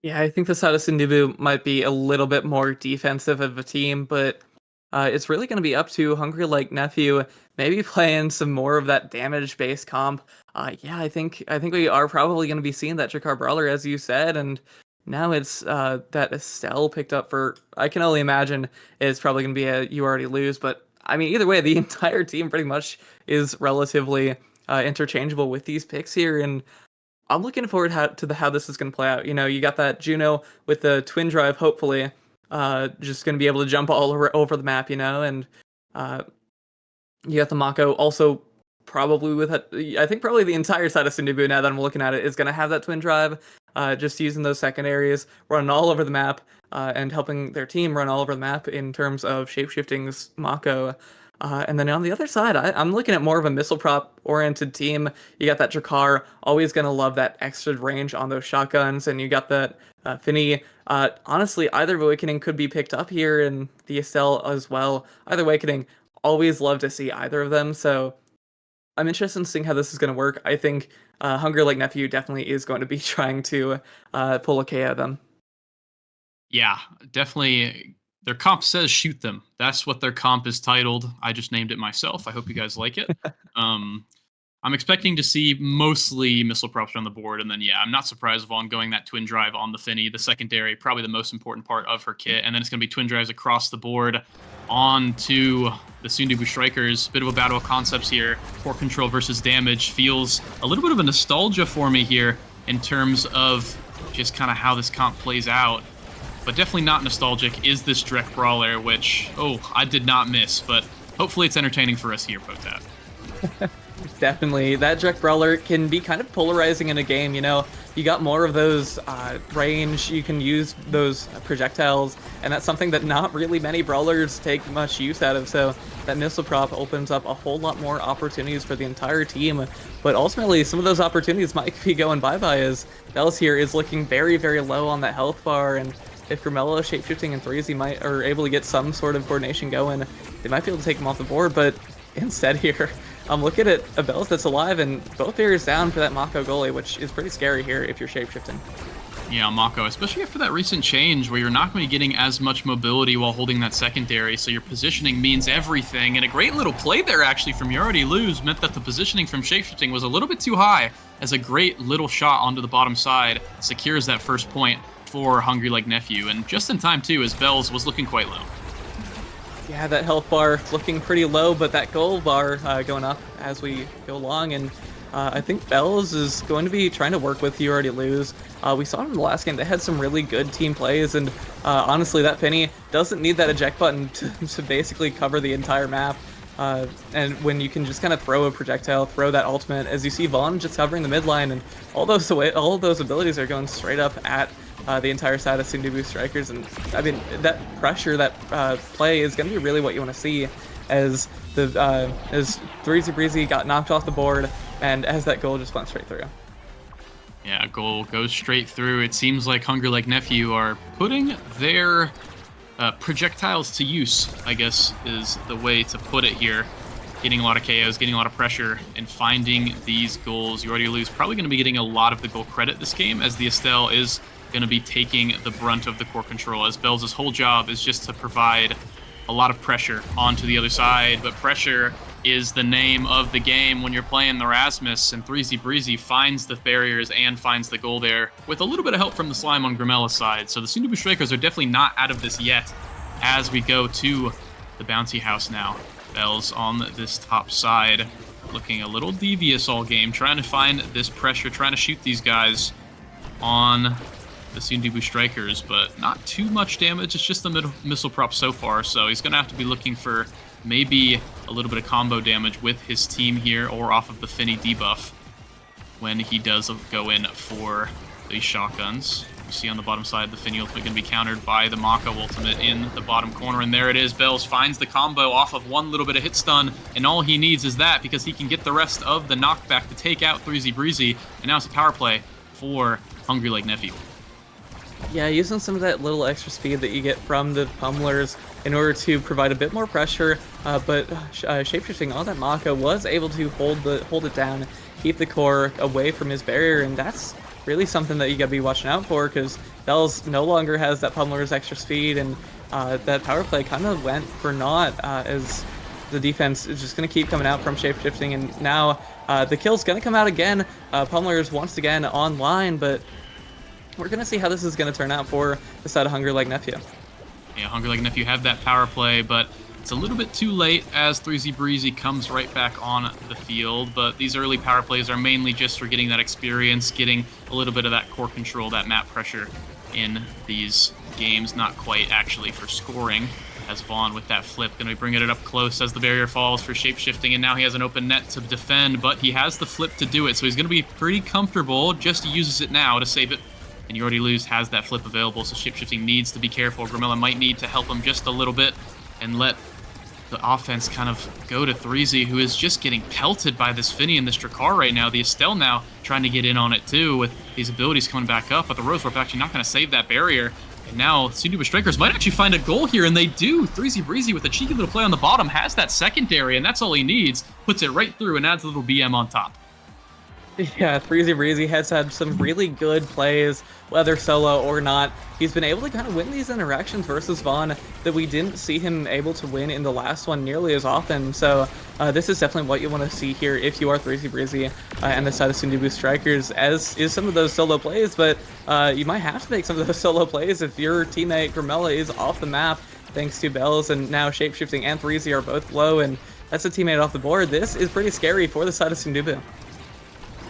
Yeah, I think the side of Soondubu might be a little bit more defensive of a team, but it's really going to be up to Hungry Like Nephew, maybe playing some more of that damage-based comp. Yeah, I think we are probably going to be seeing that Jakar Brawler, as you said, and now it's that Estelle picked up for. I can only imagine it's probably going to be a you already lose, but I mean either way, the entire team pretty much is relatively interchangeable with these picks here, and I'm looking forward to how this is going to play out. You know, you got that Juno with the twin drive, hopefully, just going to be able to jump all over the map, you know, and uh, you got the Mako also probably with I think probably the entire side of Soondubu now that I'm looking at it is going to have that twin drive, just using those secondaries, running all over the map, and helping their team run all over the map in terms of shapeshifting's Mako. And then on the other side, I'm looking at more of a missile prop oriented team. You got that Drakkar, always going to love that extra range on those shotguns. And you got that Finny. Honestly, either Awakening could be picked up here in the Estelle as well. Either Awakening, always love to see either of them. So I'm interested in seeing how this is going to work. I think Hungry Like Nephew definitely is going to be trying to pull a KO of them. Yeah, definitely. Their comp says shoot them. That's what their comp is titled. I just named it myself. I hope you guys like it. I'm expecting to see mostly missile props on the board, and then yeah, I'm not surprised Vaughn going that twin drive on the Finny, the secondary, probably the most important part of her kit, and then it's going to be twin drives across the board onto the Soondubu Strikers. Bit of a battle of concepts here. Core control versus damage feels a little bit of a nostalgia for me here in terms of just kind of how this comp plays out. But definitely not nostalgic is this Drek Brawler, which, oh, I did not miss, but hopefully it's entertaining for us here, Potat. Definitely. That Drek Brawler can be kind of polarizing in a game, you know? You got more of those range, you can use those projectiles, and that's something that not really many Brawlers take much use out of, so that missile prop opens up a whole lot more opportunities for the entire team, but ultimately some of those opportunities might be going bye-bye as Bells here is looking very, very low on that health bar, and if Carmelo shapeshifting in 3s are able to get some sort of coordination going, they might be able to take him off the board, but instead here, I'm looking at a Bells that's alive and both barriers down for that Mako goalie, which is pretty scary here if you're shapeshifting. Yeah, Mako, especially after that recent change where you're not going to be getting as much mobility while holding that secondary, so your positioning means everything. And a great little play there, actually, from You Already Lose meant that the positioning from shapeshifting was a little bit too high, as a great little shot onto the bottom side secures that first point for Hungry Like Nephew, and just in time, too, as Bells was looking quite low. Yeah, that health bar looking pretty low, but that goal bar going up as we go along, and I think Bells is going to be trying to work with You Already Lose. We saw in the last game, they had some really good team plays, and honestly, that Penny doesn't need that eject button to basically cover the entire map. And when you can just kind of throw a projectile, throw that ultimate, as you see Vaughn just covering the mid line, and all those abilities are going straight up at the entire side of Soondubu Strikers. And I mean, that pressure, that play is going to be really what you want to see as as Breezy Breezy got knocked off the board and as that goal just went straight through. Yeah, goal goes straight through. It seems like Hungry Like Nephew are putting their projectiles to use, I guess, is the way to put it here. Getting a lot of KOs, getting a lot of pressure, and finding these goals. You already lose. Probably going to be getting a lot of the goal credit this game, as the S.A.D.B.O.I is going to be taking the brunt of the core control, as Bells' whole job is just to provide a lot of pressure onto the other side. But pressure is the name of the game when you're playing the Rasmus, and Breezy Breezy finds the barriers and finds the goal there with a little bit of help from the slime on Grimella's side. So the Soondubu Strikers are definitely not out of this yet as we go to the bouncy house now. Bells on this top side, looking a little devious all game, trying to find this pressure, trying to shoot these guys on the Soondubu Strikers, but not too much damage. It's just the missile prop so far, so he's going to have to be looking for maybe a little bit of combo damage with his team here, or off of the Finny debuff when he does go in for these shotguns. You see on the bottom side, the Finny ultimate going to be countered by the Mako ultimate in the bottom corner, and there it is. Bells finds the combo off of one little bit of hit stun, and all he needs is that, because he can get the rest of the knockback to take out Breezy Breezy, and now it's a power play for Hungry Like Nephew. Yeah, using some of that little extra speed that you get from the pummelers in order to provide a bit more pressure, but shapeshifting on that Mako was able to hold it down, keep the core away from his barrier, and that's really something that you gotta be watching out for, because Bells no longer has that pummeler's extra speed, and that power play kind of went for naught, as the defense is just going to keep coming out from shapeshifting, and now the kill's going to come out again. Pummeler's once again online, but we're going to see how this is going to turn out for the side of Hungry Like Nephew. Yeah, Hungry Like Nephew have that power play, but it's a little bit too late as Breezy Breezy comes right back on the field. But these early power plays are mainly just for getting that experience, getting a little bit of that core control, that map pressure in these games, not quite actually for scoring. As Vaughn with that flip, going to be bringing it up close as the barrier falls for shapeshifting, and now he has an open net to defend, but he has the flip to do it, so he's going to be pretty comfortable, just uses it now to save it. And You Already Lose has that flip available, so shapeshifting needs to be careful. Grimella might need to help him just a little bit and let the offense kind of go to Threezy, who is just getting pelted by this Finny and this Drakkar right now. The S.A.D.B.O.I now trying to get in on it too with these abilities coming back up, but the Rose Warp actually not going to save that barrier. And now Soondubu Strikers might actually find a goal here, and they do. Threezy Breezy with a cheeky little play on the bottom has that secondary, and that's all he needs. Puts it right through and adds a little BM on top. Yeah, Breezy Breezy has had some really good plays, whether solo or not. He's been able to kind of win these interactions versus Vaughn that we didn't see him able to win in the last one nearly as often. So this is definitely what you want to see here if you are Breezy Breezy and the side of Soondubu Strikers, as is some of those solo plays, but you might have to make some of those solo plays if your teammate Grimella is off the map thanks to Bells, and now Shapeshifting and Threezy are both low, and that's a teammate off the board. This is pretty scary for the side of Soondubu.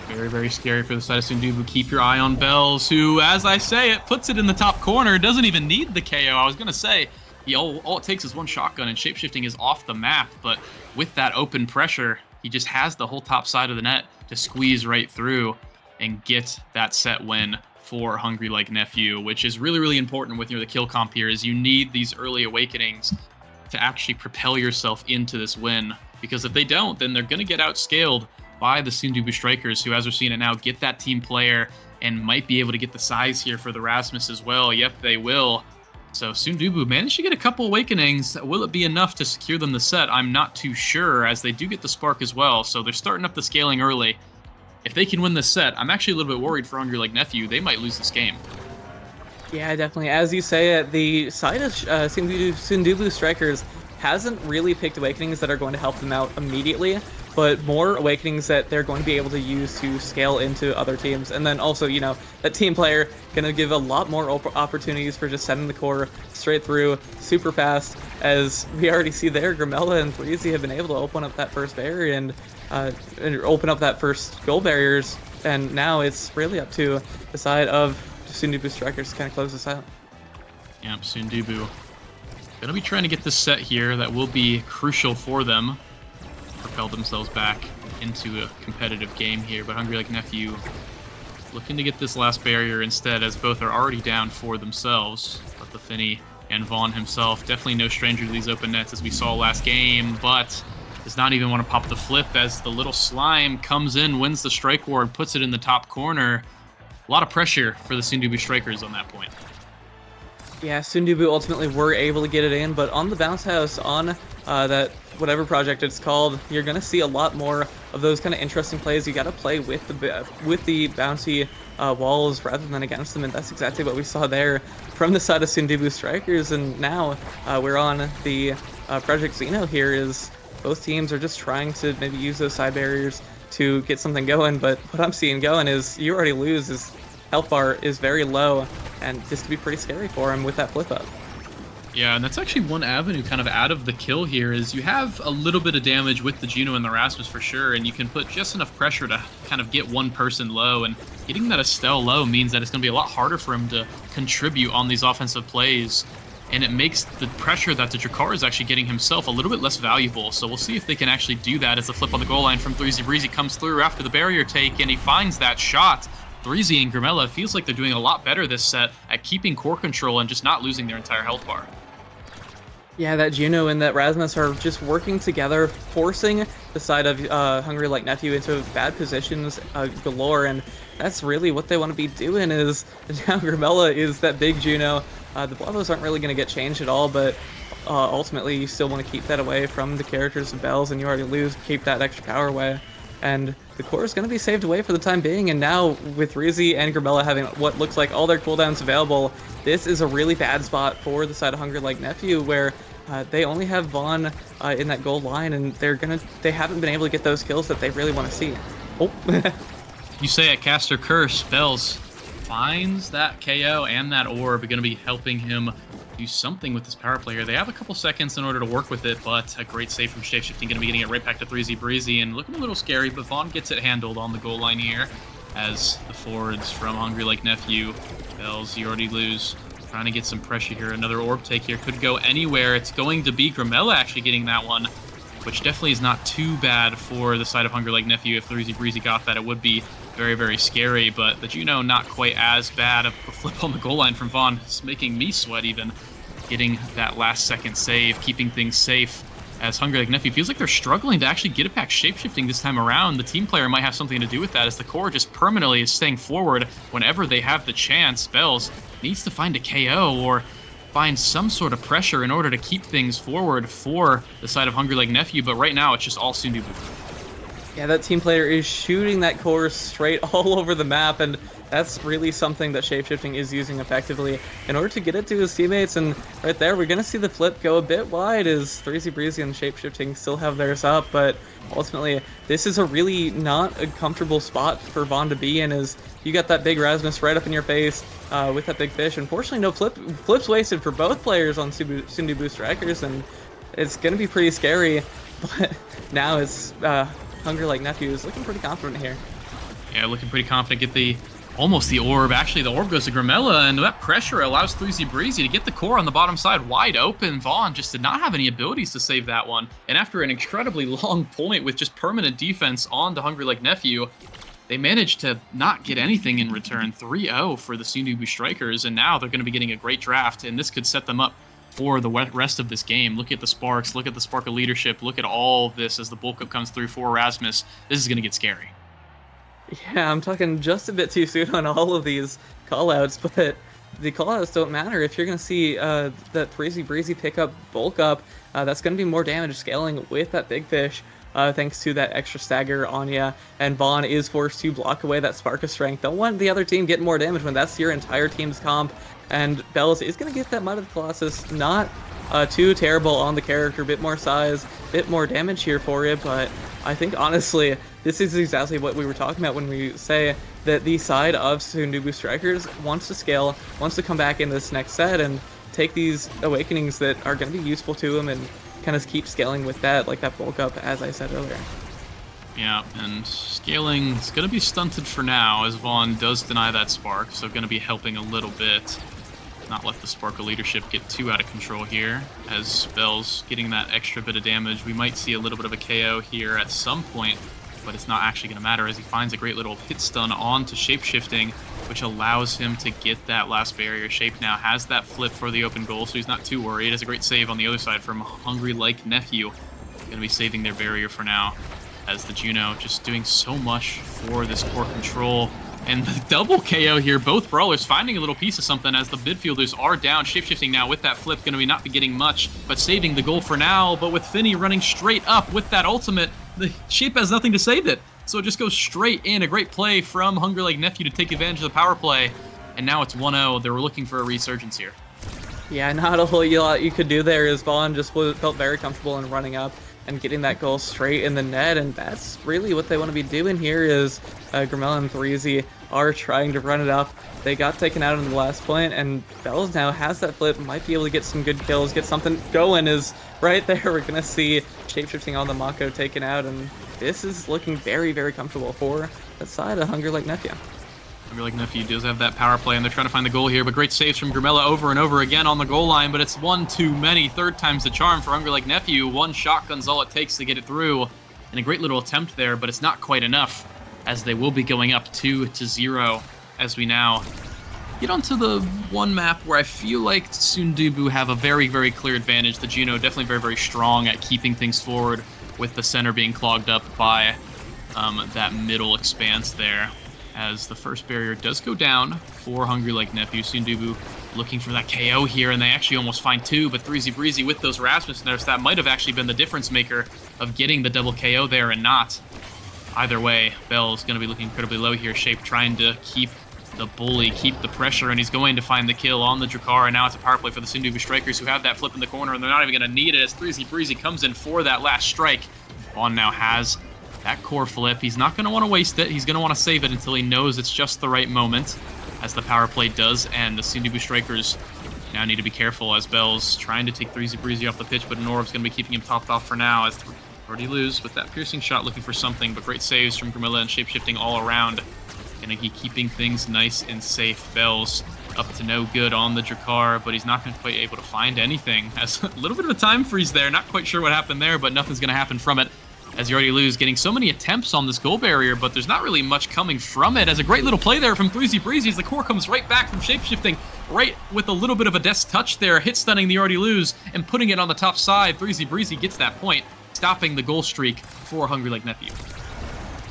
Very, very scary for the side of Soondubu. Keep your eye on Bells, who, as I say it, puts it in the top corner. Doesn't even need the KO. I was going to say, all it takes is one shotgun, and shapeshifting is off the map. But with that open pressure, he just has the whole top side of the net to squeeze right through and get that set win for Hungry Like Nephew, which is really, really important with the kill comp here, is you need these early awakenings to actually propel yourself into this win. Because if they don't, then they're going to get outscaled by the Soondubu Strikers, who, as we're seeing it now, get that team player and might be able to get the size here for the Rasmus as well. Yep, they will. So Soondubu managed to get a couple awakenings. Will it be enough to secure them the set? I'm not too sure, as they do get the spark as well. So they're starting up the scaling early. If they can win this set, I'm actually a little bit worried for Hungry Like Nephew. They might lose this game. Yeah, definitely. As you say, the side of Soondubu Strikers hasn't really picked awakenings that are going to help them out immediately, but more awakenings that they're going to be able to use to scale into other teams. And then also, you know, that team player going to give a lot more opportunities for just sending the core straight through super fast, as we already see there, Grimella and Threezy have been able to open up that first barrier and open up that first goal barriers. And now it's really up to the side of Soondubu Strikers to kind of close this out. Yep, Soondubu gonna be trying to get this set here. That will be crucial for them. Propel themselves back into a competitive game here, but Hungry Like Nephew looking to get this last barrier instead, as both are already down for themselves. But the Finny and Vaughn himself, definitely no stranger to these open nets, as we saw last game, but does not even want to pop the flip as the little slime comes in, wins the strike ward, puts it in the top corner. A lot of pressure for the Soondubu Strikers on that point. Yeah, Soondubu ultimately were able to get it in, but on the bounce house, on that whatever project it's called, you're gonna see a lot more of those kind of interesting plays. You got to play with the bouncy walls rather than against them, and that's exactly what we saw there from the side of Soondubu Strikers. And now we're on the Project Xeno here. Is both teams are just trying to maybe use those side barriers to get something going, but what I'm seeing going is you already lose. His health bar is very low, and this could be pretty scary for him with that flip up. Yeah, and that's actually one avenue kind of out of the kill here, is you have a little bit of damage with the Juno and the Rasmus for sure, and you can put just enough pressure to kind of get one person low, and getting that S.A.D.B.O.I low means that it's going to be a lot harder for him to contribute on these offensive plays, and it makes the pressure that the Drakkar is actually getting himself a little bit less valuable. So we'll see if they can actually do that as the flip on the goal line from 3Z comes through after the barrier take, and he finds that shot. 3Z and Grimella feels like they're doing a lot better this set at keeping core control and just not losing their entire health bar. Yeah, that Juno and that Rasmus are just working together, forcing the side of Hungry Like Nephew into bad positions galore, and that's really what they want to be doing. Is now Grimella is that big Juno. The Blavos aren't really going to get changed at all, but ultimately you still want to keep that away from the characters of Bells, and you already lose, keep that extra power away. And the core is going to be saved away for the time being, and now with Rizy and Grimella having what looks like all their cooldowns available, this is a really bad spot for the side of Hungry Like Nephew, where they only have Vaughn in that gold line, and they haven't been able to get those kills that they really want to see. Oh. You say at Caster Curse, Bells finds that KO and that orb are going to be helping him do something with this power play here. They have a couple seconds in order to work with it, but a great save from Shapeshifting, going to be getting it right back to 3Z and looking a little scary, but Vaughn gets it handled on the goal line here as the forwards from Hungry Like Nephew. Bells, you already lose. Trying to get some pressure here. Another orb take here could go anywhere. It's going to be Grimella actually getting that one, which definitely is not too bad for the side of Hungry Like Nephew. If 3Z got that, it would be very, very scary, but the Juno not quite as bad. A flip on the goal line from Vaughn is making me sweat even. Getting that last second save, keeping things safe as Hungry Like Nephew feels like they're struggling to actually get it back Shapeshifting this time around. The team player might have something to do with that, as the core just permanently is staying forward whenever they have the chance. Bells needs to find a KO or find some sort of pressure in order to keep things forward for the side of Hungry Like Nephew, but right now it's just all Soondubu. Yeah, that team player is shooting that core straight all over the map, and that's really something that Shapeshifting is using effectively in order to get it to his teammates. And right there, we're going to see the flip go a bit wide as 3Z and Shapeshifting still have theirs up, but ultimately, this is a really not a comfortable spot for Vaughn to be in, as you got that big Rasmus right up in your face with that big fish. Unfortunately, no flips wasted for both players on Soondubu Strikers, and it's going to be pretty scary, but now it's Hungry Like Nephew is looking pretty confident here. Yeah, looking pretty confident. Get almost the orb. Actually, the orb goes to Grimella, and that pressure allows 3Z to get the core on the bottom side wide open. Vaughn just did not have any abilities to save that one. And after an incredibly long point with just permanent defense on to Hungry Like Nephew, they managed to not get anything in return. 3-0 for the Soondubu Strikers, and now they're going to be getting a great draft, and this could set them up for the rest of this game. Look at the sparks, look at the spark of leadership, look at all of this as the bulk up comes through for Rasmus. This is going to get scary. Yeah, I'm talking just a bit too soon on all of these callouts, but the callouts don't matter. If you're going to see that 3Z pick up bulk up, that's going to be more damage scaling with that big fish, thanks to that extra stagger on ya, and Vaughn is forced to block away that spark of strength. Don't want the other team getting more damage when that's your entire team's comp, and Bells is going to get that Might of the Colossus. Not too terrible on the character, bit more size, bit more damage here for you, but I think honestly, this is exactly what we were talking about when we say that the side of Soondubu Strikers wants to scale, wants to come back in this next set and take these awakenings that are going to be useful to them and kind of keep scaling with that, like that bulk up, as I said earlier. Yeah, and scaling is going to be stunted for now, as Vaughn does deny that spark, so going to be helping a little bit. Not let the spark of leadership get too out of control here, as Bells getting that extra bit of damage. We might see a little bit of a KO here at some point, but it's not actually going to matter as he finds a great little hit stun onto Shapeshifting, which allows him to get that last barrier. Shape now has that flip for the open goal, so he's not too worried. It's a great save on the other side from Hungry Like Nephew. Going to be saving their barrier for now, as the Juno just doing so much for this core control. And the double KO here, both brawlers finding a little piece of something as the midfielders are down. Shapeshifting now with that flip, going to be not be getting much, but saving the goal for now. But with Finny running straight up with that ultimate, the Shape has nothing to save it. So it just goes straight in. A great play from Hungry Like Nephew to take advantage of the power play. And now it's 1-0. They were looking for a resurgence here. Yeah, not a whole lot you could do there as Vaughn just felt very comfortable in running up and getting that goal straight in the net, and that's really what they want to be doing here is Grimella and Threezy are trying to run it up. They got taken out in the last point, and Bells now has that flip, might be able to get some good kills, get something going is right there. We're going to see Shapeshifting on the Mako taken out, and this is looking very, very comfortable for that side of Hungry Like Nephew. Hungry Like Nephew does have that power play, and they're trying to find the goal here, but great saves from Grimella over and over again on the goal line, but it's one too many. Third time's the charm for Hungry Like Nephew. One shotgun's all it takes to get it through, and a great little attempt there, but it's not quite enough, as they will be going up 2-0 as we now get onto the one map where I feel like Soondubu have a very, very clear advantage. The Juno definitely very, very strong at keeping things forward, with the center being clogged up by that middle expanse there. As the first barrier does go down for Hungry Like Nephew. Soondubu looking for that KO here, and they actually almost find two, but Threezy Breezy with those Rasmus nerfs, that might have actually been the difference maker of getting the double KO there and not. Either way, Bell's going to be looking incredibly low here. Shape trying to keep the bully, keep the pressure, and he's going to find the kill on the Drakkar, and now it's a power play for the Soondubu Strikers, who have that flip in the corner, and they're not even going to need it as Threezy Breezy comes in for that last strike. Vaughn now has that core flip. He's not going to want to waste it. He's going to want to save it until he knows it's just the right moment, as the power play does, and the Soondubu Strikers now need to be careful as Bell's trying to take Threezy Breezy off the pitch, but Norb's going to be keeping him topped off for now, as already lose with that piercing shot looking for something, but great saves from Grimilla and Shapeshifting all around. Going to be keeping things nice and safe. Bell's up to no good on the Drakkar, but he's not going to quite able to find anything. As a little bit of a time freeze there, not quite sure what happened there, but nothing's going to happen from it. As you already lose, getting so many attempts on this goal barrier, but there's not really much coming from it. As a great little play there from Threezy Breezy, as the core comes right back from Shapeshifting, right with a little bit of a desk touch there, hit stunning the already lose and putting it on the top side. Threezy Breezy gets that point, stopping the goal streak for Hungry Like Nephew.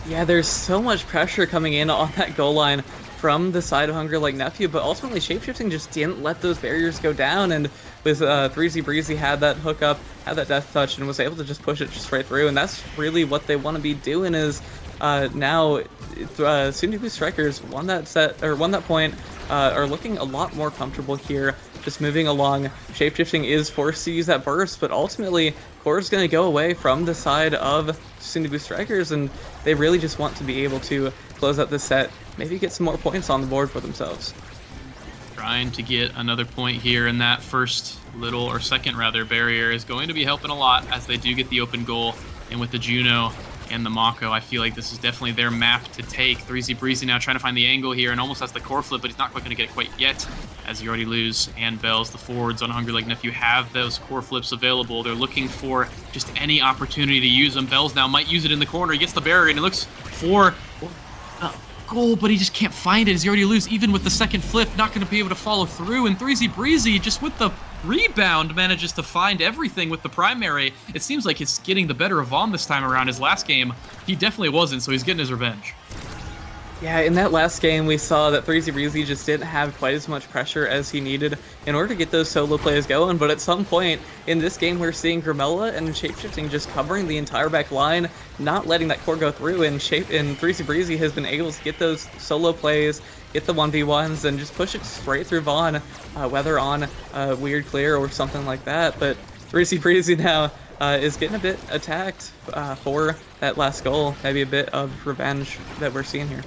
Yeah, there's so much pressure coming in on that goal line from the side of Hungry Like Nephew, but ultimately Shapeshifting just didn't let those barriers go down, and with Threezy Breezy had that hookup, had that death touch, and was able to just push it just right through, and that's really what they want to be doing is now Soondubu Strikers won that point, are looking a lot more comfortable here, just moving along. Shapeshifting is forced to use that burst, but ultimately core is going to go away from the side of Soondubu Strikers, and they really just want to be able to close out this set, maybe get some more points on the board for themselves. Trying to get another point here, and that first little, or second rather, barrier is going to be helping a lot as they do get the open goal. And with the Juno and the Mako, I feel like this is definitely their map to take. Threezy Breezy now trying to find the angle here and almost has the core flip, but he's not quite going to get it quite yet, as you already lose. And Bells, the forwards on Hungry Like Nephew, have those core flips available. They're looking for just any opportunity to use them. Bells now might use it in the corner. He gets the barrier and he looks for goal, but he just can't find it as you already lose. Even with the second flip, not going to be able to follow through. And Threezy Breezy, just with the rebound, manages to find everything with the primary. It seems like it's getting the better of Vaughn this time around. His last game, he definitely wasn't, so he's getting his revenge. Yeah, in that last game, we saw that Threezy Breezy just didn't have quite as much pressure as he needed in order to get those solo plays going, but at some point in this game, we're seeing Grimella and Shapeshifting just covering the entire back line, not letting that core go through, and Threezy Breezy has been able to get those solo plays, get the 1v1s, and just push it straight through Vaughn, whether on a weird clear or something like that. But Threezy Breezy now is getting a bit attacked for that last goal, maybe a bit of revenge that we're seeing here.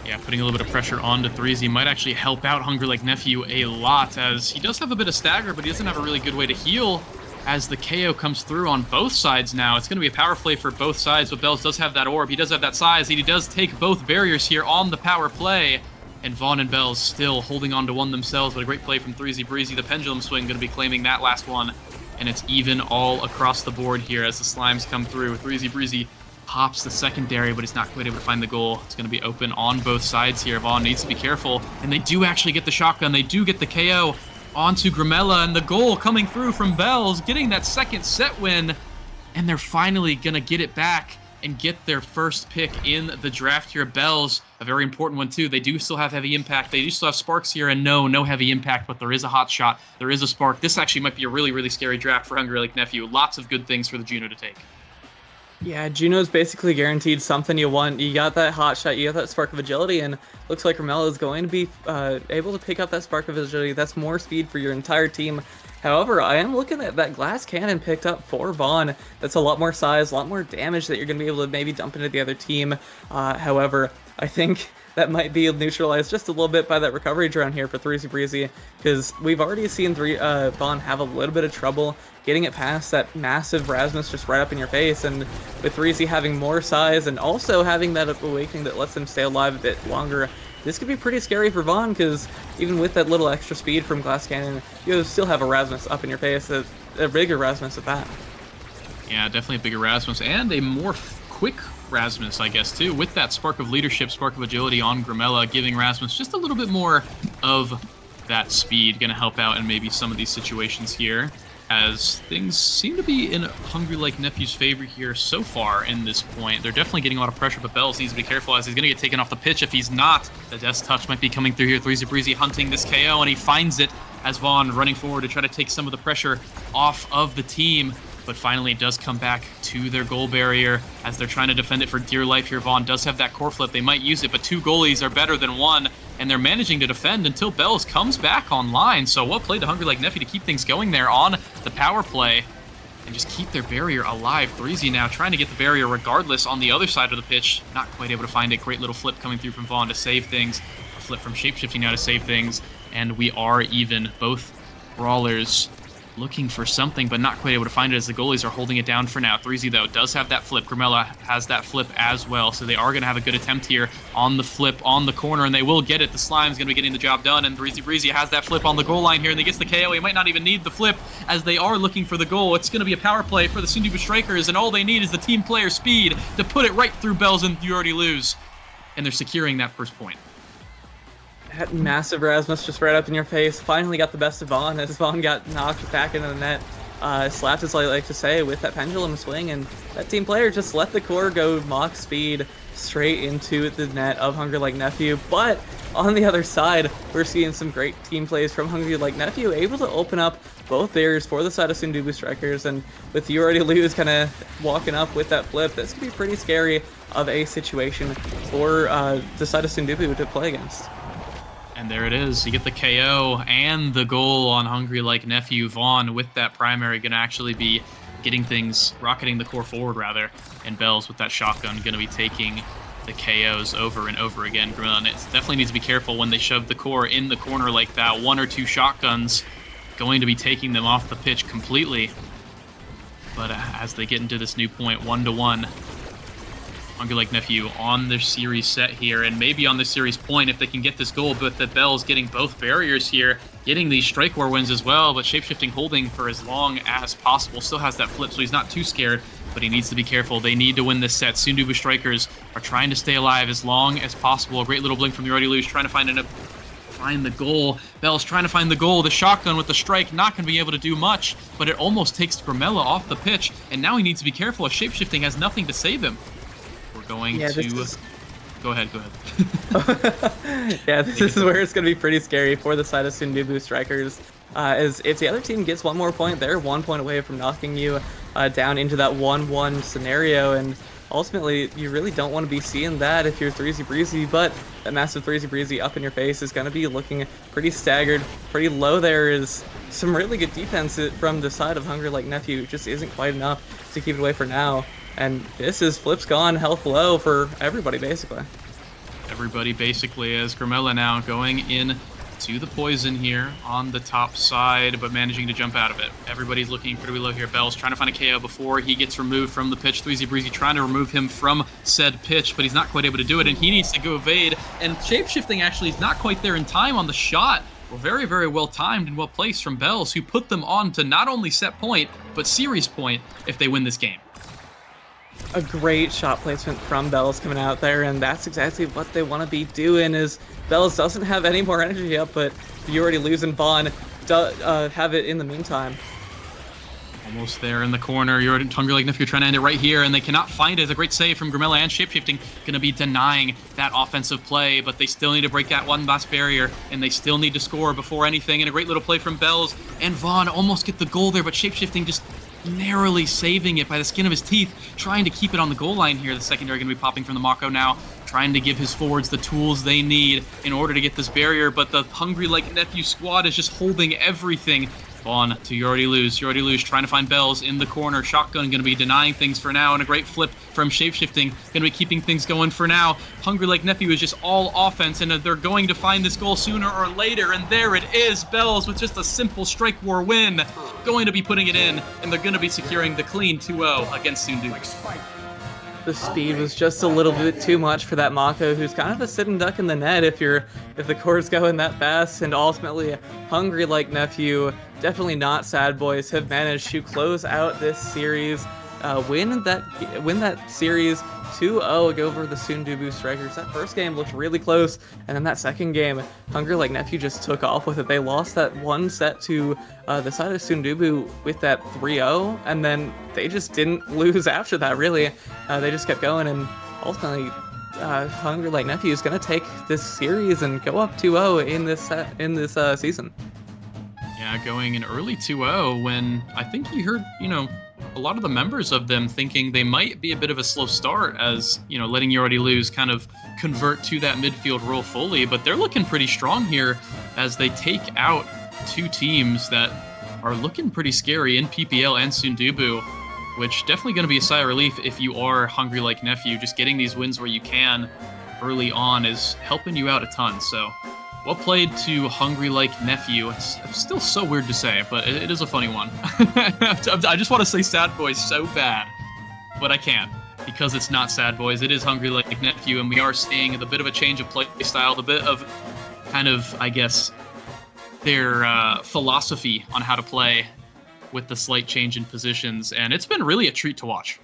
Yeah, putting a little bit of pressure onto Threezy might actually help out Hungry Like Nephew a lot, as he does have a bit of stagger, but he doesn't have a really good way to heal as the KO comes through on both sides now. It's going to be a power play for both sides, but Bells does have that orb. He does have that size. He does take both barriers here on the power play, and Vaughn and Bells still holding on to one themselves, but a great play from Threezy Breezy. The pendulum swing going to be claiming that last one, and it's even all across the board here as the slimes come through. Threezy Breezy pops the secondary, but he's not quite able to find the goal. It's going to be open on both sides here. Vaughn needs to be careful, and they do actually get the shotgun. They do get the KO onto Grimella, and the goal coming through from B.O.I.S, getting that second set win, and they're finally going to get it back and get their first pick in the draft here. B.O.I.S, a very important one too. They do still have heavy impact. They do still have sparks here, and no heavy impact, but there is a hot shot. There is a spark. This actually might be a really scary draft for Hungry Like Nephew. Lots of good things for the Juno to take. Yeah, Juno's basically guaranteed something you want. You got that hot shot, you got that spark of agility, and looks like Grimella is going to be able to pick up that spark of agility. That's more speed for your entire team. However, I am looking at that glass cannon picked up for Vaughn. That's a lot more size, a lot more damage that you're going to be able to maybe dump into the other team. However, I think that might be neutralized just a little bit by that recovery drone here for 3Z, because we've already seen Vaughn have a little bit of trouble getting it past that massive Rasmus just right up in your face, and with 3Z having more size and also having that awakening that lets them stay alive a bit longer, this could be pretty scary for Vaughn, because even with that little extra speed from Glass Cannon, you still have a Rasmus up in your face, a bigger Rasmus at that. Yeah, definitely a bigger Rasmus, and a more quick Rasmus, I guess, too, with that spark of leadership, spark of agility on Grimella, giving Rasmus just a little bit more of that speed. Going to help out in maybe some of these situations here, as things seem to be in Hungry Like Nephew's favor here so far in this point. They're definitely getting a lot of pressure, but B.O.I.S needs to be careful, as he's going to get taken off the pitch. If he's not, the Death Touch might be coming through here. 3Z hunting this KO, and he finds it as Vaughn running forward to try to take some of the pressure off of the team. But finally it does come back to their goal barrier as they're trying to defend it for dear life here. Vaughn does have that core flip. They might use it, but two goalies are better than one, and they're managing to defend until B.O.I.S comes back online. So what play to Hungry Like Nephew to keep things going there on the power play and just keep their barrier alive. 3Z now trying to get the barrier regardless on the other side of the pitch. Not quite able to find it. Great little flip coming through from Vaughn to save things. A flip from Shapeshifting now to save things. And we are even. Both brawlers looking for something, but not quite able to find it as the goalies are holding it down for now. 3Z, though, does have that flip. Grimella has that flip as well, so they are going to have a good attempt here on the flip on the corner, and they will get it. The Slime's going to be getting the job done, and 3Z has that flip on the goal line here, and he gets the KO. He might not even need the flip, as they are looking for the goal. It's going to be a power play for the Soondubu Strikers, and all they need is the team player speed to put it right through B.O.I.S, and you already lose. And they're securing that first point. That massive Rasmus just right up in your face. Finally got the best of Vaughn, as Vaughn got knocked back into the net. Slapped, as I like to say, with that pendulum swing, and that team player just let the core go Mach speed straight into the net of Hungry Like Nephew. But on the other side, we're seeing some great team plays from Hungry Like Nephew, able to open up both barriers for the side of Soondubu Strikers, and with You Already Lose kind of walking up with that flip, this could be pretty scary of a situation for the side of Soondubu to play against. And there it is. You get the KO and the goal on Hungry Like Nephew. Vaughn with that primary going to actually be getting things, rocketing the core forward rather, and B.O.I.S with that shotgun going to be taking the KOs over and over again. Grimella definitely needs to be careful when they shove the core in the corner like that. One or two shotguns going to be taking them off the pitch completely. But as they get into this new point, 1-1, Hungry Like Nephew on their series set here, and maybe on the series point if they can get this goal, but the B.O.I.S getting both barriers here, getting these strike war wins as well, but Shapeshifting holding for as long as possible. Still has that flip, so he's not too scared, but he needs to be careful. They need to win this set. Soondubu Strikers are trying to stay alive as long as possible. A great little blink from the Already Lose, trying to find the goal. B.O.I.S trying to find the goal. The shotgun with the strike, not going to be able to do much, but it almost takes Grimella off the pitch, and now he needs to be careful as Shapeshifting has nothing to save him. Going to go ahead. Yeah, this is where it's going to be pretty scary for the side of Soondubu Strikers. As if the other team gets one more point, they're 1 point away from knocking you down into that 1-1 scenario, and ultimately you really don't want to be seeing that if you're 3Z, but that massive 3Z up in your face is going to be looking pretty staggered, pretty low. There is some really good defense from the side of Hungry Like Nephew. It just isn't quite enough to keep it away for now. And this is flips gone, health low for everybody, basically. Everybody, basically, as Grimella now going in to the poison here on the top side, but managing to jump out of it. Everybody's looking pretty low here. B.O.I.S trying to find a KO before he gets removed from the pitch. 3Z trying to remove him from said pitch, but he's not quite able to do it, and he needs to go evade. And Shapeshifting actually is not quite there in time on the shot. Well, very well timed and well placed from B.O.I.S, who put them on to not only set point, but series point if they win this game. A great shot placement from Bells coming out there, and that's exactly what they want to be doing. Is Bells doesn't have any more energy up, but you already losing Vaughn. Have it in the meantime. Almost there in the corner. You're Hungry Like Nephew trying to end it right here, and they cannot find it. It's a great save from Grimilla, and Shapeshifting going to be denying that offensive play, but they still need to break that one last barrier, and they still need to score before anything. And a great little play from Bells, and Vaughn almost get the goal there, but Shapeshifting just narrowly saving it by the skin of his teeth, trying to keep it on the goal line here. The secondary going to be popping from the Mako now, trying to give his forwards the tools they need in order to get this barrier, but the Hungry Like Nephew squad is just holding everything. Vaughn to You Already Lose. You Already Lose trying to find Bells in the corner. Shotgun going to be denying things for now, and a great flip from Shapeshifting. Going to be keeping things going for now. Hungry Like Nephew is just all offense, and they're going to find this goal sooner or later, and there it is. Bells with just a simple strike war win. Going to be putting it in, and they're going to be securing the clean 2-0 against Soondubu. The speed was just a little bit too much for that Mako, who's kind of a sitting duck in the net if the core's going that fast, and ultimately Hungry Like Nephew, definitely not S.A.D.B.O.I.S, have managed to close out this series, win that series 2-0 over the Soondubu Strikers. That first game looked really close, and then that second game, Hungry Like Nephew just took off with it. They lost that one set to the side of Soondubu with that 3-0, and then they just didn't lose after that, really. They just kept going, and ultimately Hungry Like Nephew is going to take this series and go up 2-0 in this season. Yeah, going an early 2-0 when I think you heard, a lot of the members of them thinking they might be a bit of a slow start as, letting You Already Lose kind of convert to that midfield role fully, but they're looking pretty strong here as they take out two teams that are looking pretty scary in PPL and Soondubu, which definitely going to be a sigh of relief if you are Hungry Like Nephew. Just getting these wins where you can early on is helping you out a ton, so well played to Hungry Like Nephew. It's still so weird to say, but it is a funny one. I just want to say S.A.D.B.O.I.S so bad, but I can't, because it's not S.A.D.B.O.I.S. It is Hungry Like Nephew, and we are seeing a bit of a change of play style, a bit of kind of, I guess, their philosophy on how to play with the slight change in positions, and it's been really a treat to watch.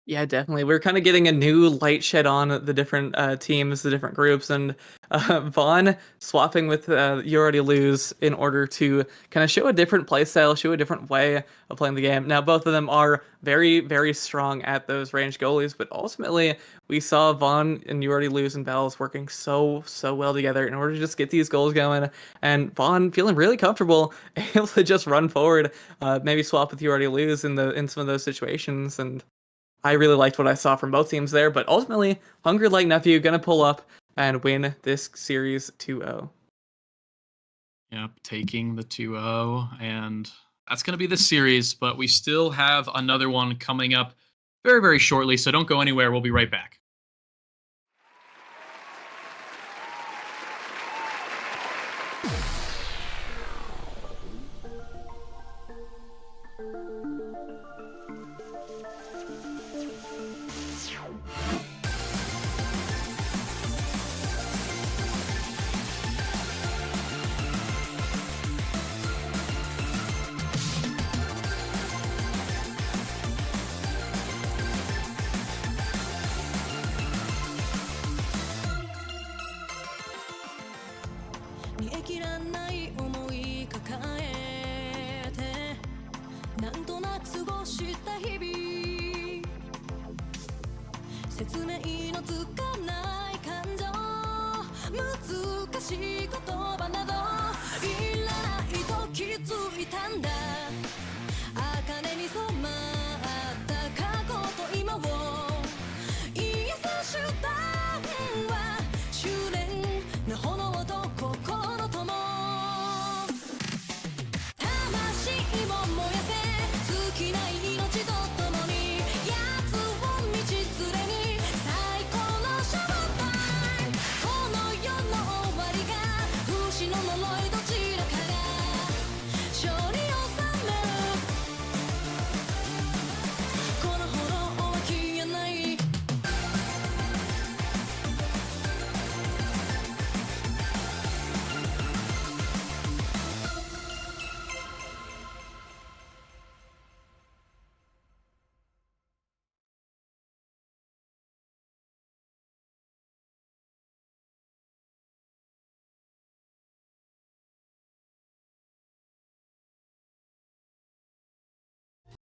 Yeah, definitely. We're kind of getting a new light shed on the different teams, the different groups, and Vaughn swapping with You Already Lose in order to kind of show a different play style, show a different way of playing the game. Now, both of them are very, very strong at those range goalies, but ultimately, we saw Vaughn and You Already Lose and Bells working so well together in order to just get these goals going, and Vaughn feeling really comfortable, able to just run forward, maybe swap with You Already Lose in some of those situations, and I really liked what I saw from both teams there, but ultimately, Hungry Like Nephew gonna pull up and win this series 2-0. Yep, taking the 2-0, and that's going to be the series, but we still have another one coming up very, very shortly, so don't go anywhere. We'll be right back.